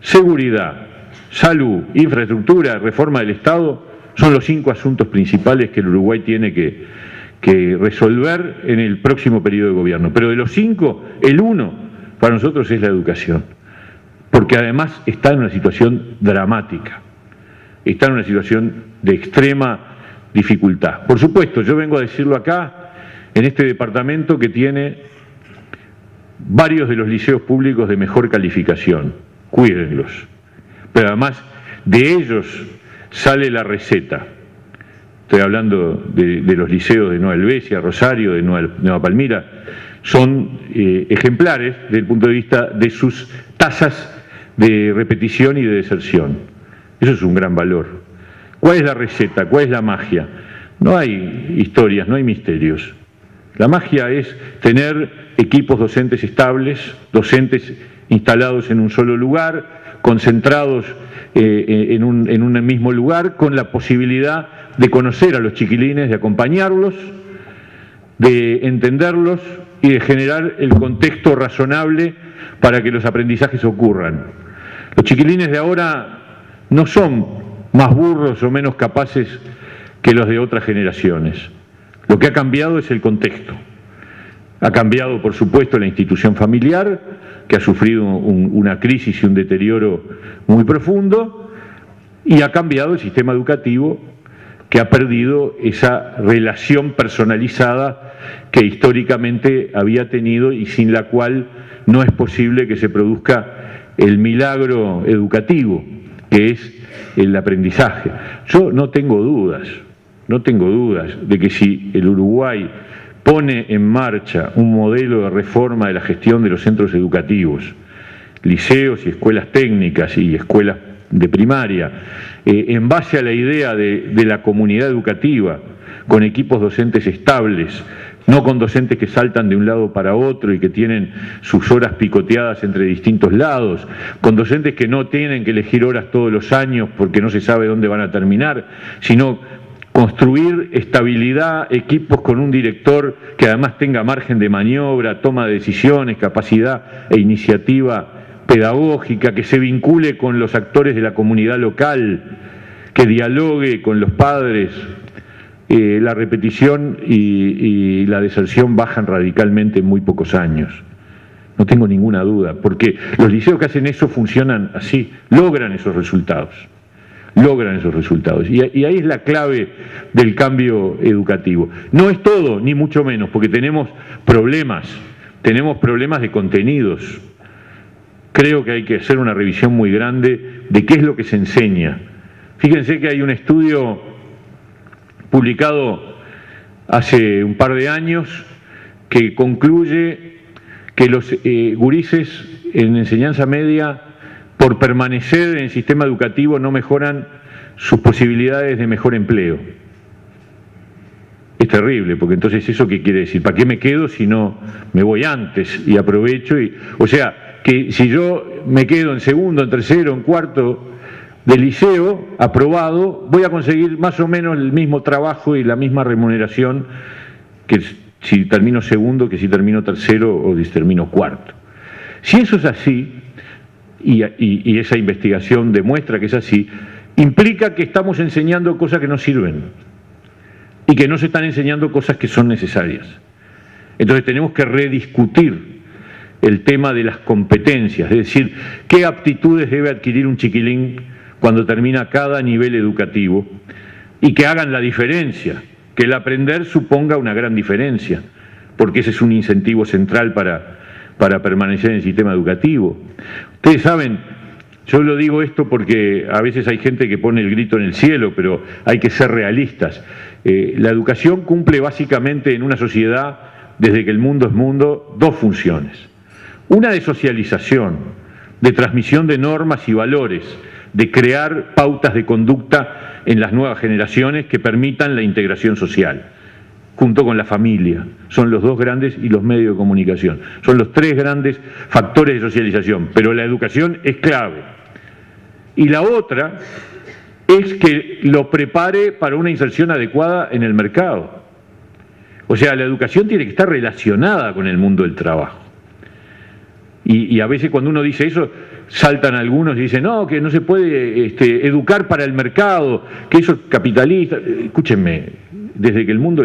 Speaker 3: seguridad, salud, infraestructura, reforma del Estado, son los 5 asuntos principales que el Uruguay tiene que resolver en el próximo periodo de gobierno. Pero de los 5, el 1 para nosotros es la educación, porque además está en una situación dramática, está en una situación de extrema dificultad. Por supuesto, yo vengo a decirlo acá, en este departamento que tiene varios de los liceos públicos de mejor calificación, cuídenlos, pero además de ellos sale la receta. Estoy hablando de los liceos de Nueva Helvecia, Rosario, de Nueva Palmira, son ejemplares desde el punto de vista de sus tasas de repetición y de deserción. Eso es un gran valor. ¿Cuál es la receta? ¿Cuál es la magia? No hay historias, no hay misterios. La magia es tener equipos docentes estables, docentes instalados en un solo lugar, concentrados en un mismo lugar, con la posibilidad de conocer a los chiquilines, de acompañarlos, de entenderlos y de generar el contexto razonable para que los aprendizajes ocurran. Los chiquilines de ahora no son más burros o menos capaces que los de otras generaciones. Lo que ha cambiado es el contexto. Ha cambiado, por supuesto, la institución familiar, que ha sufrido una crisis y un deterioro muy profundo, y ha cambiado el sistema educativo, que ha perdido esa relación personalizada que históricamente había tenido y sin la cual no es posible que se produzca el milagro educativo, que es el aprendizaje. Yo no tengo dudas de que si el Uruguay pone en marcha un modelo de reforma de la gestión de los centros educativos, liceos y escuelas técnicas y escuelas de primaria, en base a la idea de la comunidad educativa, con equipos docentes estables, no con docentes que saltan de un lado para otro y que tienen sus horas picoteadas entre distintos lados, con docentes que no tienen que elegir horas todos los años porque no se sabe dónde van a terminar, sino construir estabilidad, equipos con un director que además tenga margen de maniobra, toma de decisiones, capacidad e iniciativa pedagógica, que se vincule con los actores de la comunidad local, que dialogue con los padres. La repetición y la deserción bajan radicalmente en muy pocos años. No tengo ninguna duda, porque los liceos que hacen eso funcionan así, logran esos resultados. Y ahí es la clave del cambio educativo. No es todo, ni mucho menos, porque tenemos problemas de contenidos. Creo que hay que hacer una revisión muy grande de qué es lo que se enseña. Fíjense que hay un estudio publicado hace un par de años que concluye que los gurises en enseñanza media, por permanecer en el sistema educativo, no mejoran sus posibilidades de mejor empleo. Es terrible, porque entonces ¿eso qué quiere decir? ¿Para qué me quedo si no me voy antes y aprovecho? O sea, que si yo me quedo en segundo, en tercero, en cuarto de liceo, aprobado, voy a conseguir más o menos el mismo trabajo y la misma remuneración que si termino segundo, que si termino tercero o si termino cuarto. Si eso es así, y esa investigación demuestra que es así, implica que estamos enseñando cosas que no sirven y que no se están enseñando cosas que son necesarias. Entonces tenemos que rediscutir el tema de las competencias, es decir, qué aptitudes debe adquirir un chiquilín cuando termina cada nivel educativo y que hagan la diferencia, que el aprender suponga una gran diferencia, porque ese es un incentivo central para permanecer en el sistema educativo. Ustedes saben, yo lo digo esto porque a veces hay gente que pone el grito en el cielo, pero hay que ser realistas. La educación cumple básicamente en una sociedad, desde que el mundo es mundo, dos funciones. Una de socialización, de transmisión de normas y valores, de crear pautas de conducta en las nuevas generaciones que permitan la integración social, junto con la familia. Son los dos grandes, y los medios de comunicación. Son los tres grandes factores de socialización, pero la educación es clave. Y la otra es que lo prepare para una inserción adecuada en el mercado. O sea, la educación tiene que estar relacionada con el mundo del trabajo. Y a veces cuando uno dice eso, saltan algunos y dicen, no, que no se puede educar para el mercado, que eso es capitalista. Escúchenme, desde que el mundo,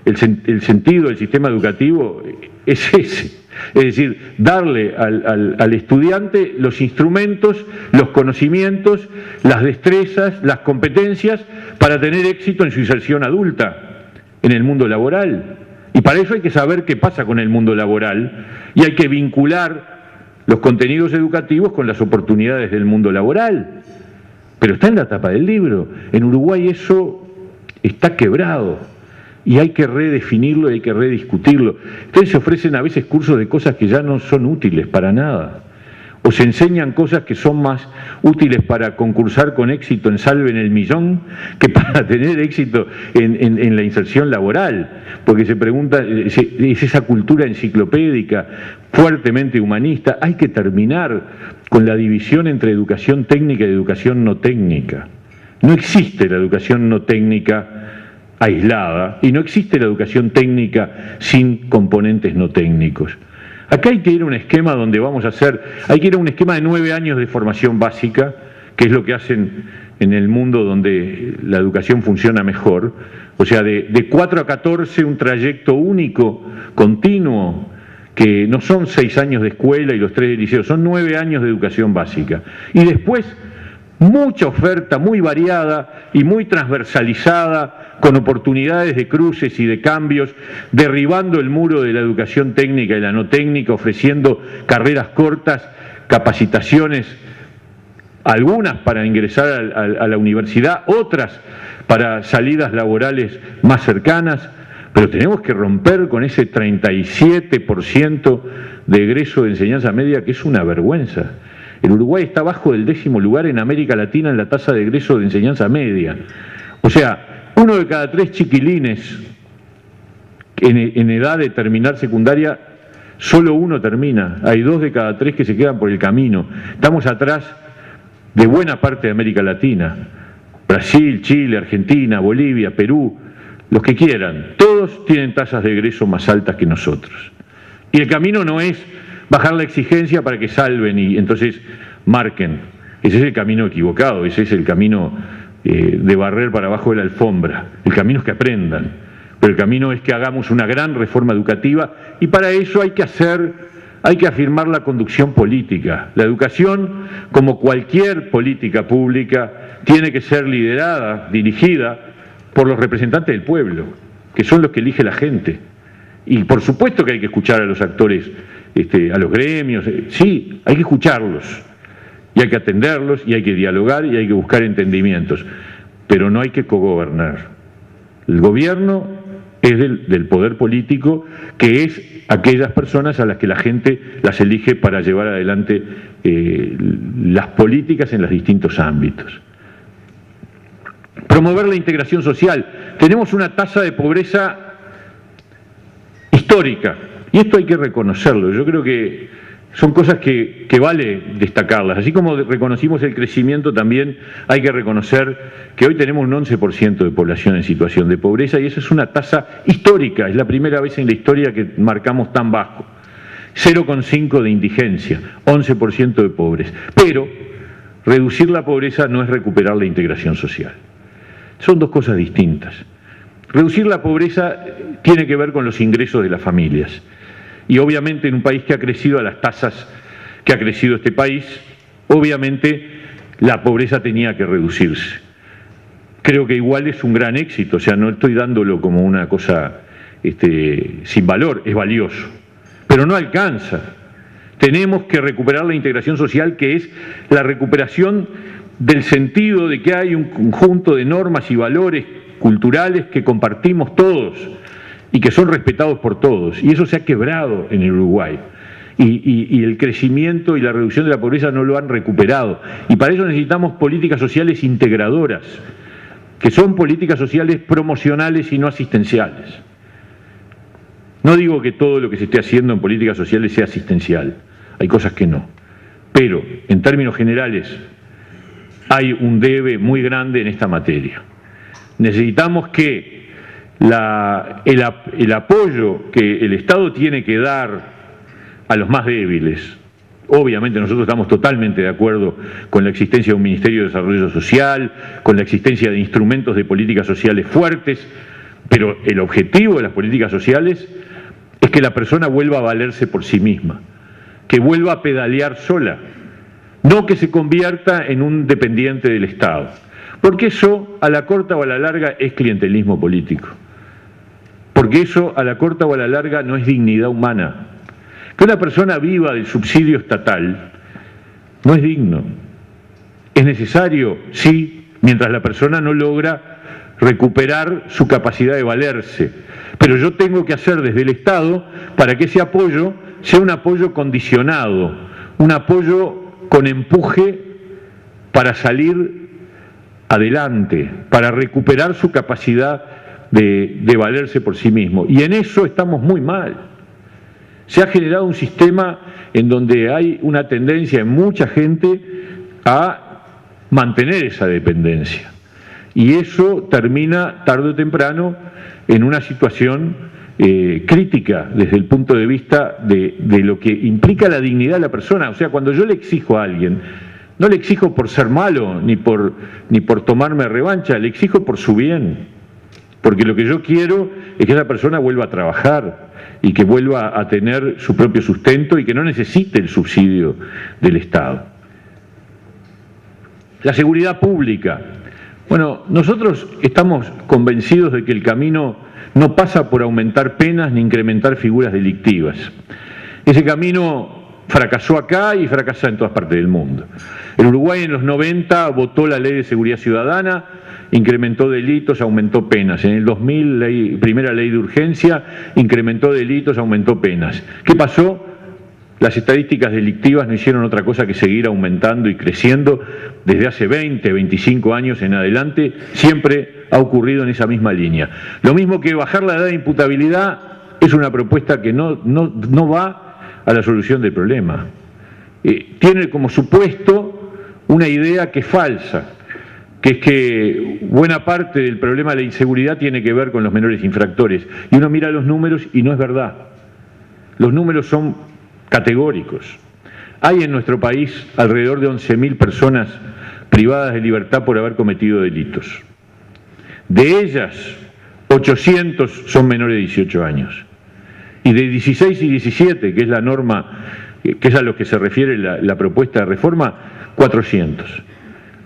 Speaker 3: el sentido del sistema educativo es ese. Es decir, darle al estudiante los instrumentos, los conocimientos, las destrezas, las competencias para tener éxito en su inserción adulta, en el mundo laboral. Y para eso hay que saber qué pasa con el mundo laboral y hay que vincular los contenidos educativos con las oportunidades del mundo laboral. Pero está en la tapa del libro. En Uruguay eso está quebrado y hay que redefinirlo y hay que rediscutirlo. Entonces se ofrecen a veces cursos de cosas que ya no son útiles para nada. O se enseñan cosas que son más útiles para concursar con éxito en Salven el Millón que para tener éxito en la inserción laboral. Porque se pregunta, es esa cultura enciclopédica, fuertemente humanista. Hay que terminar con la división entre educación técnica y educación no técnica. No existe la educación no técnica aislada y no existe la educación técnica sin componentes no técnicos. Acá hay que ir a un esquema donde hay que ir a un esquema de 9 años de formación básica, que es lo que hacen en el mundo donde la educación funciona mejor. O sea, de 4 a 14 un trayecto único, continuo, que no son 6 años de escuela y los 3 de liceo, son 9 años de educación básica. Y después mucha oferta muy variada y muy transversalizada, con oportunidades de cruces y de cambios, derribando el muro de la educación técnica y la no técnica, ofreciendo carreras cortas, capacitaciones, algunas para ingresar a la universidad, otras para salidas laborales más cercanas, pero tenemos que romper con ese 37% de egreso de enseñanza media, que es una vergüenza. El Uruguay está abajo del 10º lugar en América Latina en la tasa de egreso de enseñanza media. O sea, 1 de cada 3 chiquilines en edad de terminar secundaria, solo 1 termina. Hay 2 de cada 3 que se quedan por el camino. Estamos atrás de buena parte de América Latina. Brasil, Chile, Argentina, Bolivia, Perú, los que quieran. Todos tienen tasas de egreso más altas que nosotros. Y el camino no es bajar la exigencia para que salven y entonces marquen. Ese es el camino equivocado, ese es el camino de barrer para abajo de la alfombra. El camino es que aprendan, pero el camino es que hagamos una gran reforma educativa y para eso hay que afirmar la conducción política. La educación, como cualquier política pública, tiene que ser liderada, dirigida por los representantes del pueblo, que son los que elige la gente. Y por supuesto que hay que escuchar a los actores, a los gremios, sí, hay que escucharlos. Y hay que atenderlos, y hay que dialogar, y hay que buscar entendimientos. Pero no hay que cogobernar. El gobierno es del poder político, que es aquellas personas a las que la gente las elige para llevar adelante las políticas en los distintos ámbitos. Promover la integración social. Tenemos una tasa de pobreza histórica, y esto hay que reconocerlo. Yo creo que son cosas que vale destacarlas. Así como reconocimos el crecimiento, también hay que reconocer que hoy tenemos un 11% de población en situación de pobreza y eso es una tasa histórica, es la primera vez en la historia que marcamos tan bajo. 0,5 de indigencia, 11% de pobres. Pero reducir la pobreza no es recuperar la integración social. Son dos cosas distintas. Reducir la pobreza tiene que ver con los ingresos de las familias. Y obviamente en un país que ha crecido a las tasas que ha crecido este país, obviamente la pobreza tenía que reducirse. Creo que igual es un gran éxito, o sea, no estoy dándolo como una cosa sin valor, es valioso, pero no alcanza. Tenemos que recuperar la integración social, que es la recuperación del sentido de que hay un conjunto de normas y valores culturales que compartimos todos y que son respetados por todos. Y eso se ha quebrado en el Uruguay. Y el crecimiento y la reducción de la pobreza no lo han recuperado. Y para eso necesitamos políticas sociales integradoras, que son políticas sociales promocionales y no asistenciales. No digo que todo lo que se esté haciendo en políticas sociales sea asistencial, hay cosas que no. Pero, en términos generales, hay un debe muy grande en esta materia. Necesitamos que el apoyo que el Estado tiene que dar a los más débiles, obviamente nosotros estamos totalmente de acuerdo con la existencia de un Ministerio de Desarrollo Social, con la existencia de instrumentos de políticas sociales fuertes, pero el objetivo de las políticas sociales es que la persona vuelva a valerse por sí misma, que vuelva a pedalear sola, no que se convierta en un dependiente del Estado, porque eso a la corta o a la larga es clientelismo político, porque eso a la corta o a la larga no es dignidad humana. Que una persona viva del subsidio estatal no es digno. Es necesario, sí, mientras la persona no logra recuperar su capacidad de valerse. Pero yo tengo que hacer desde el Estado para que ese apoyo sea un apoyo condicionado, un apoyo con empuje para salir adelante, para recuperar su capacidad de valerse por sí mismo. Y en eso estamos muy mal. Se ha generado un sistema en donde hay una tendencia en mucha gente a mantener esa dependencia. Y eso termina tarde o temprano en una situación crítica desde el punto de vista de lo que implica la dignidad de la persona. O sea, cuando yo le exijo a alguien, no le exijo por ser malo ni por tomarme revancha, le exijo por su bien. Porque lo que yo quiero es que esa persona vuelva a trabajar y que vuelva a tener su propio sustento y que no necesite el subsidio del Estado. La seguridad pública. Bueno, nosotros estamos convencidos de que el camino no pasa por aumentar penas ni incrementar figuras delictivas. Ese camino fracasó acá y fracasa en todas partes del mundo. El Uruguay en los 90 votó la Ley de Seguridad Ciudadana, incrementó delitos, aumentó penas. En el 2000, primera ley de urgencia, incrementó delitos, aumentó penas. ¿Qué pasó? Las estadísticas delictivas no hicieron otra cosa que seguir aumentando y creciendo desde hace 20, 25 años en adelante, siempre ha ocurrido en esa misma línea. Lo mismo que bajar la edad de imputabilidad es una propuesta que no va a la solución del problema. Tiene como supuesto una idea que es falsa, que es que buena parte del problema de la inseguridad tiene que ver con los menores infractores. Y uno mira los números y no es verdad. Los números son categóricos. Hay en nuestro país alrededor de 11.000 personas privadas de libertad por haber cometido delitos. De ellas, 800 son menores de 18 años. Y de 16 y 17, que es la norma, que es a lo que se refiere la propuesta de reforma, 400.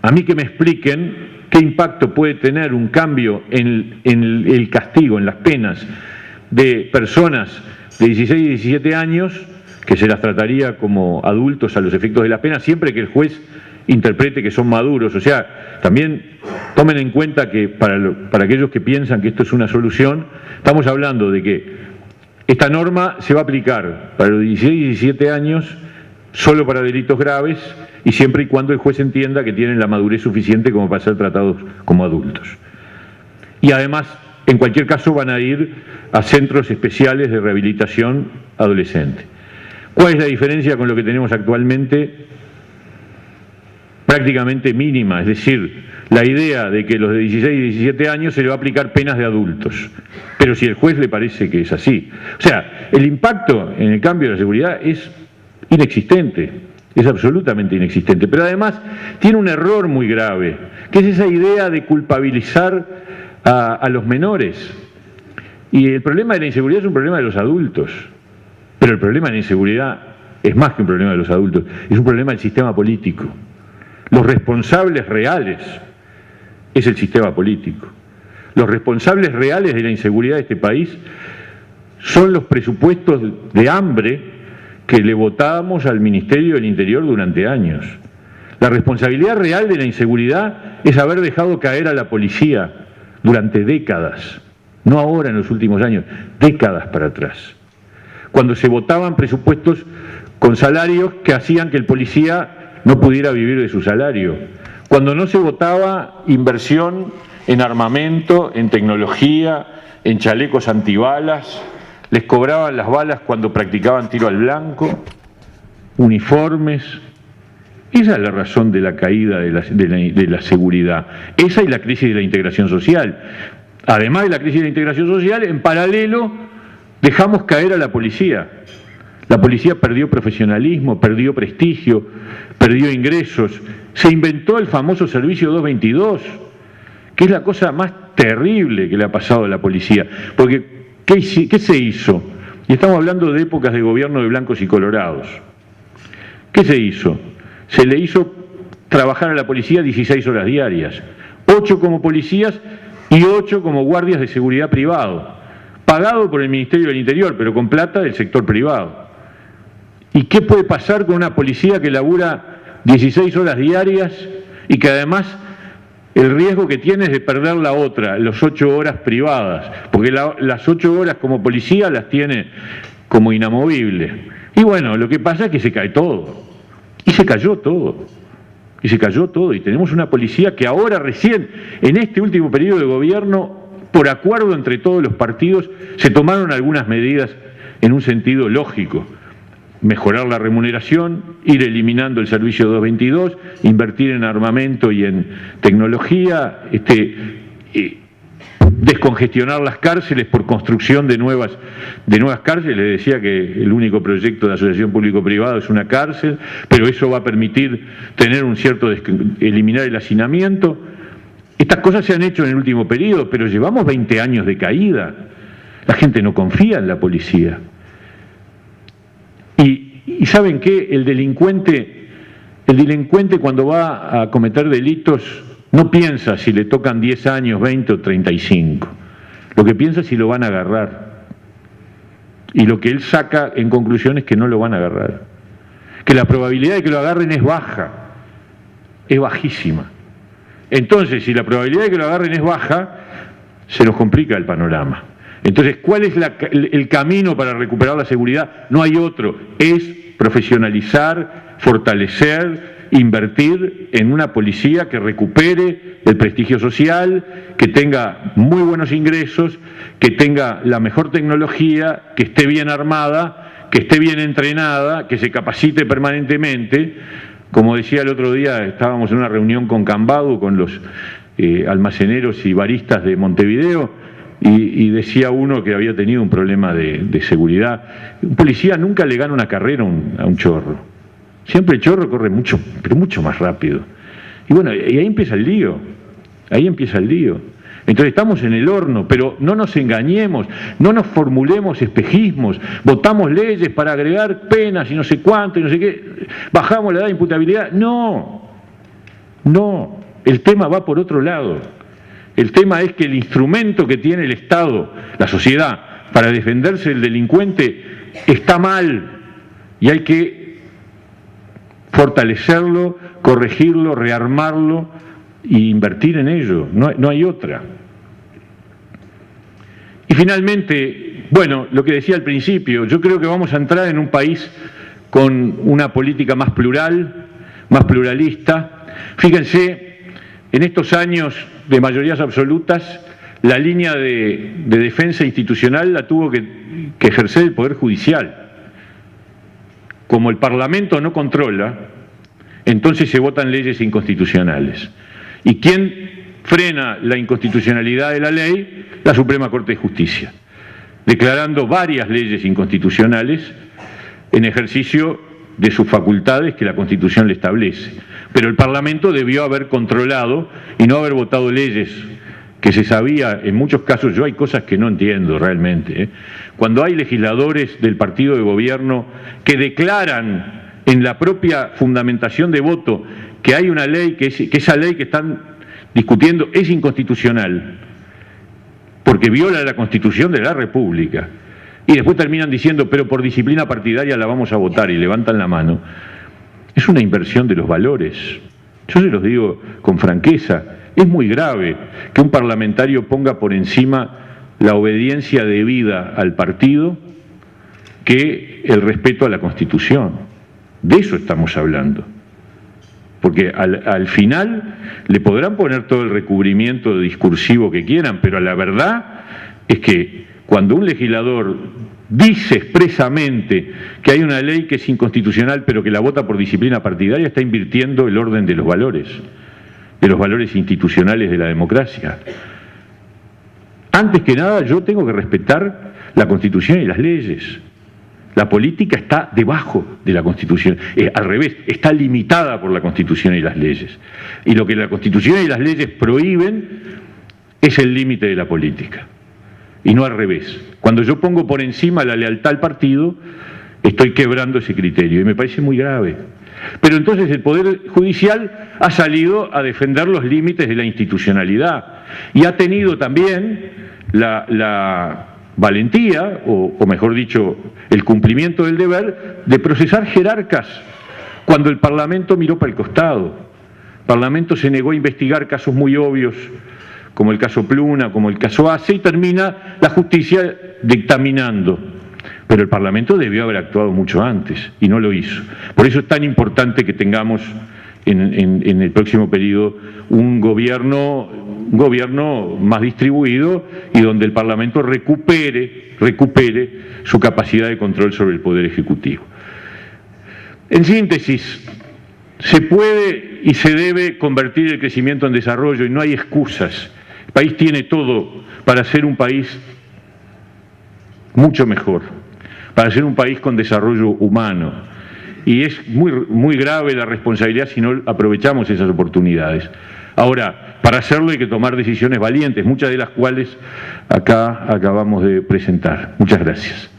Speaker 3: A mí que me expliquen qué impacto puede tener un cambio en el castigo, en las penas de personas de 16 y 17 años, que se las trataría como adultos a los efectos de la pena, siempre que el juez interprete que son maduros. O sea, también tomen en cuenta que para aquellos que piensan que esto es una solución, estamos hablando de que esta norma se va a aplicar para los 16 y 17 años solo para delitos graves y siempre y cuando el juez entienda que tienen la madurez suficiente como para ser tratados como adultos. Y además, en cualquier caso, van a ir a centros especiales de rehabilitación adolescente. ¿Cuál es la diferencia con lo que tenemos actualmente? Prácticamente mínima, es decir, la idea de que los de 16 y 17 años se le va a aplicar penas de adultos, pero si el juez le parece que es así. O sea, el impacto en el cambio de la seguridad es inexistente, es absolutamente inexistente, pero además tiene un error muy grave, que es esa idea de culpabilizar a los menores. Y el problema de la inseguridad es un problema de los adultos, pero el problema de la inseguridad es más que un problema de los adultos, es un problema del sistema político. Los responsables reales es el sistema político. Los responsables reales de la inseguridad de este país son los presupuestos de hambre que le votábamos al Ministerio del Interior durante años. La responsabilidad real de la inseguridad es haber dejado caer a la policía durante décadas, no ahora en los últimos años, décadas para atrás, cuando se votaban presupuestos con salarios que hacían que el policía no pudiera vivir de su salario, cuando no se votaba inversión en armamento, en tecnología, en chalecos antibalas, les cobraban las balas cuando practicaban tiro al blanco, uniformes. Esa es la razón de la caída de la seguridad. Esa y la crisis de la integración social. Además de la crisis de la integración social, en paralelo dejamos caer a la policía. La policía perdió profesionalismo, perdió prestigio, perdió ingresos. Se inventó el famoso servicio 222, que es la cosa más terrible que le ha pasado a la policía. Porque, ¿qué se hizo? Y estamos hablando de épocas de gobierno de blancos y colorados. ¿Qué se hizo? Se le hizo trabajar a la policía 16 horas diarias, 8 como policías y 8 como guardias de seguridad privado, pagado por el Ministerio del Interior, pero con plata del sector privado. ¿Y qué puede pasar con una policía que labura 16 horas diarias y que además el riesgo que tiene es de perder la otra, las 8 horas privadas? Porque las 8 horas como policía las tiene como inamovibles. Y bueno, lo que pasa es que se cae todo. Y se cayó todo. Y se cayó todo. Y tenemos una policía que ahora recién, en este último periodo de gobierno, por acuerdo entre todos los partidos, se tomaron algunas medidas en un sentido lógico. Mejorar la remuneración, ir eliminando el servicio 222, invertir en armamento y en tecnología, descongestionar las cárceles por construcción de nuevas cárceles. Les decía que el único proyecto de asociación público-privado es una cárcel, pero eso va a permitir tener un cierto eliminar el hacinamiento. Estas cosas se han hecho en el último periodo, pero llevamos 20 años de caída. La gente no confía en la policía. Y ¿saben qué? El delincuente cuando va a cometer delitos no piensa si le tocan 10 años, 20 o 35. Lo que piensa es si lo van a agarrar. Y lo que él saca en conclusión es que no lo van a agarrar. Que la probabilidad de que lo agarren es baja. Es bajísima. Entonces, si la probabilidad de que lo agarren es baja, se nos complica el panorama. Entonces, ¿cuál es el camino para recuperar la seguridad? No hay otro. Es profesionalizar, fortalecer, invertir en una policía que recupere el prestigio social, que tenga muy buenos ingresos, que tenga la mejor tecnología, que esté bien armada, que esté bien entrenada, que se capacite permanentemente. Como decía el otro día, estábamos en una reunión con Cambadu, con los almaceneros y baristas de Montevideo, y decía uno que había tenido un problema de seguridad. Un policía nunca le gana una carrera a un chorro. Siempre el chorro corre mucho, pero mucho más rápido. Y bueno, y ahí empieza el lío. Ahí empieza el lío. Entonces estamos en el horno, pero no nos engañemos, no nos formulemos espejismos, votamos leyes para agregar penas y no sé cuánto y no sé qué, bajamos la edad de imputabilidad. No, el tema va por otro lado. El tema es que el instrumento que tiene el Estado, la sociedad, para defenderse del delincuente está mal y hay que fortalecerlo, corregirlo, rearmarlo e invertir en ello. No hay otra. Y finalmente, bueno, lo que decía al principio, yo creo que vamos a entrar en un país con una política más plural, más pluralista. Fíjense, en estos años de mayorías absolutas, la línea de defensa institucional la tuvo que ejercer el Poder Judicial. Como el Parlamento no controla, entonces se votan leyes inconstitucionales. ¿Y quién frena la inconstitucionalidad de la ley? La Suprema Corte de Justicia, declarando varias leyes inconstitucionales en ejercicio de sus facultades que la Constitución le establece. Pero el Parlamento debió haber controlado y no haber votado leyes que se sabía, en muchos casos, yo hay cosas que no entiendo realmente, cuando hay legisladores del partido de gobierno que declaran en la propia fundamentación de voto que hay una ley, que esa ley que están discutiendo es inconstitucional, porque viola la Constitución de la República, y después terminan diciendo, pero por disciplina partidaria la vamos a votar, y levantan la mano. Es una inversión de los valores. Yo se los digo con franqueza, es muy grave que un parlamentario ponga por encima la obediencia debida al partido que el respeto a la Constitución. De eso estamos hablando. Porque al final le podrán poner todo el recubrimiento discursivo que quieran, pero la verdad es que cuando un legislador dice expresamente que hay una ley que es inconstitucional pero que la vota por disciplina partidaria, está invirtiendo el orden de los valores institucionales de la democracia. Antes que nada, yo tengo que respetar la Constitución y las leyes. La política está debajo de la Constitución, al revés, está limitada por la Constitución y las leyes. Y lo que la Constitución y las leyes prohíben es el límite de la política, y no al revés. Cuando yo pongo por encima la lealtad al partido, estoy quebrando ese criterio, y me parece muy grave. Pero entonces el Poder Judicial ha salido a defender los límites de la institucionalidad, y ha tenido también la valentía, o mejor dicho, el cumplimiento del deber de procesar jerarcas cuando el Parlamento miró para el costado. El Parlamento se negó a investigar casos muy obvios, como el caso Pluna, como el caso ACE, y termina la justicia dictaminando. Pero el Parlamento debió haber actuado mucho antes, y no lo hizo. Por eso es tan importante que tengamos en el próximo periodo un gobierno más distribuido y donde el Parlamento recupere su capacidad de control sobre el Poder Ejecutivo. En síntesis, se puede y se debe convertir el crecimiento en desarrollo y no hay excusas. El país tiene todo para ser un país mucho mejor, para ser un país con desarrollo humano. Y es muy grave la responsabilidad si no aprovechamos esas oportunidades. Ahora, para hacerlo hay que tomar decisiones valientes, muchas de las cuales acá acabamos de presentar. Muchas gracias.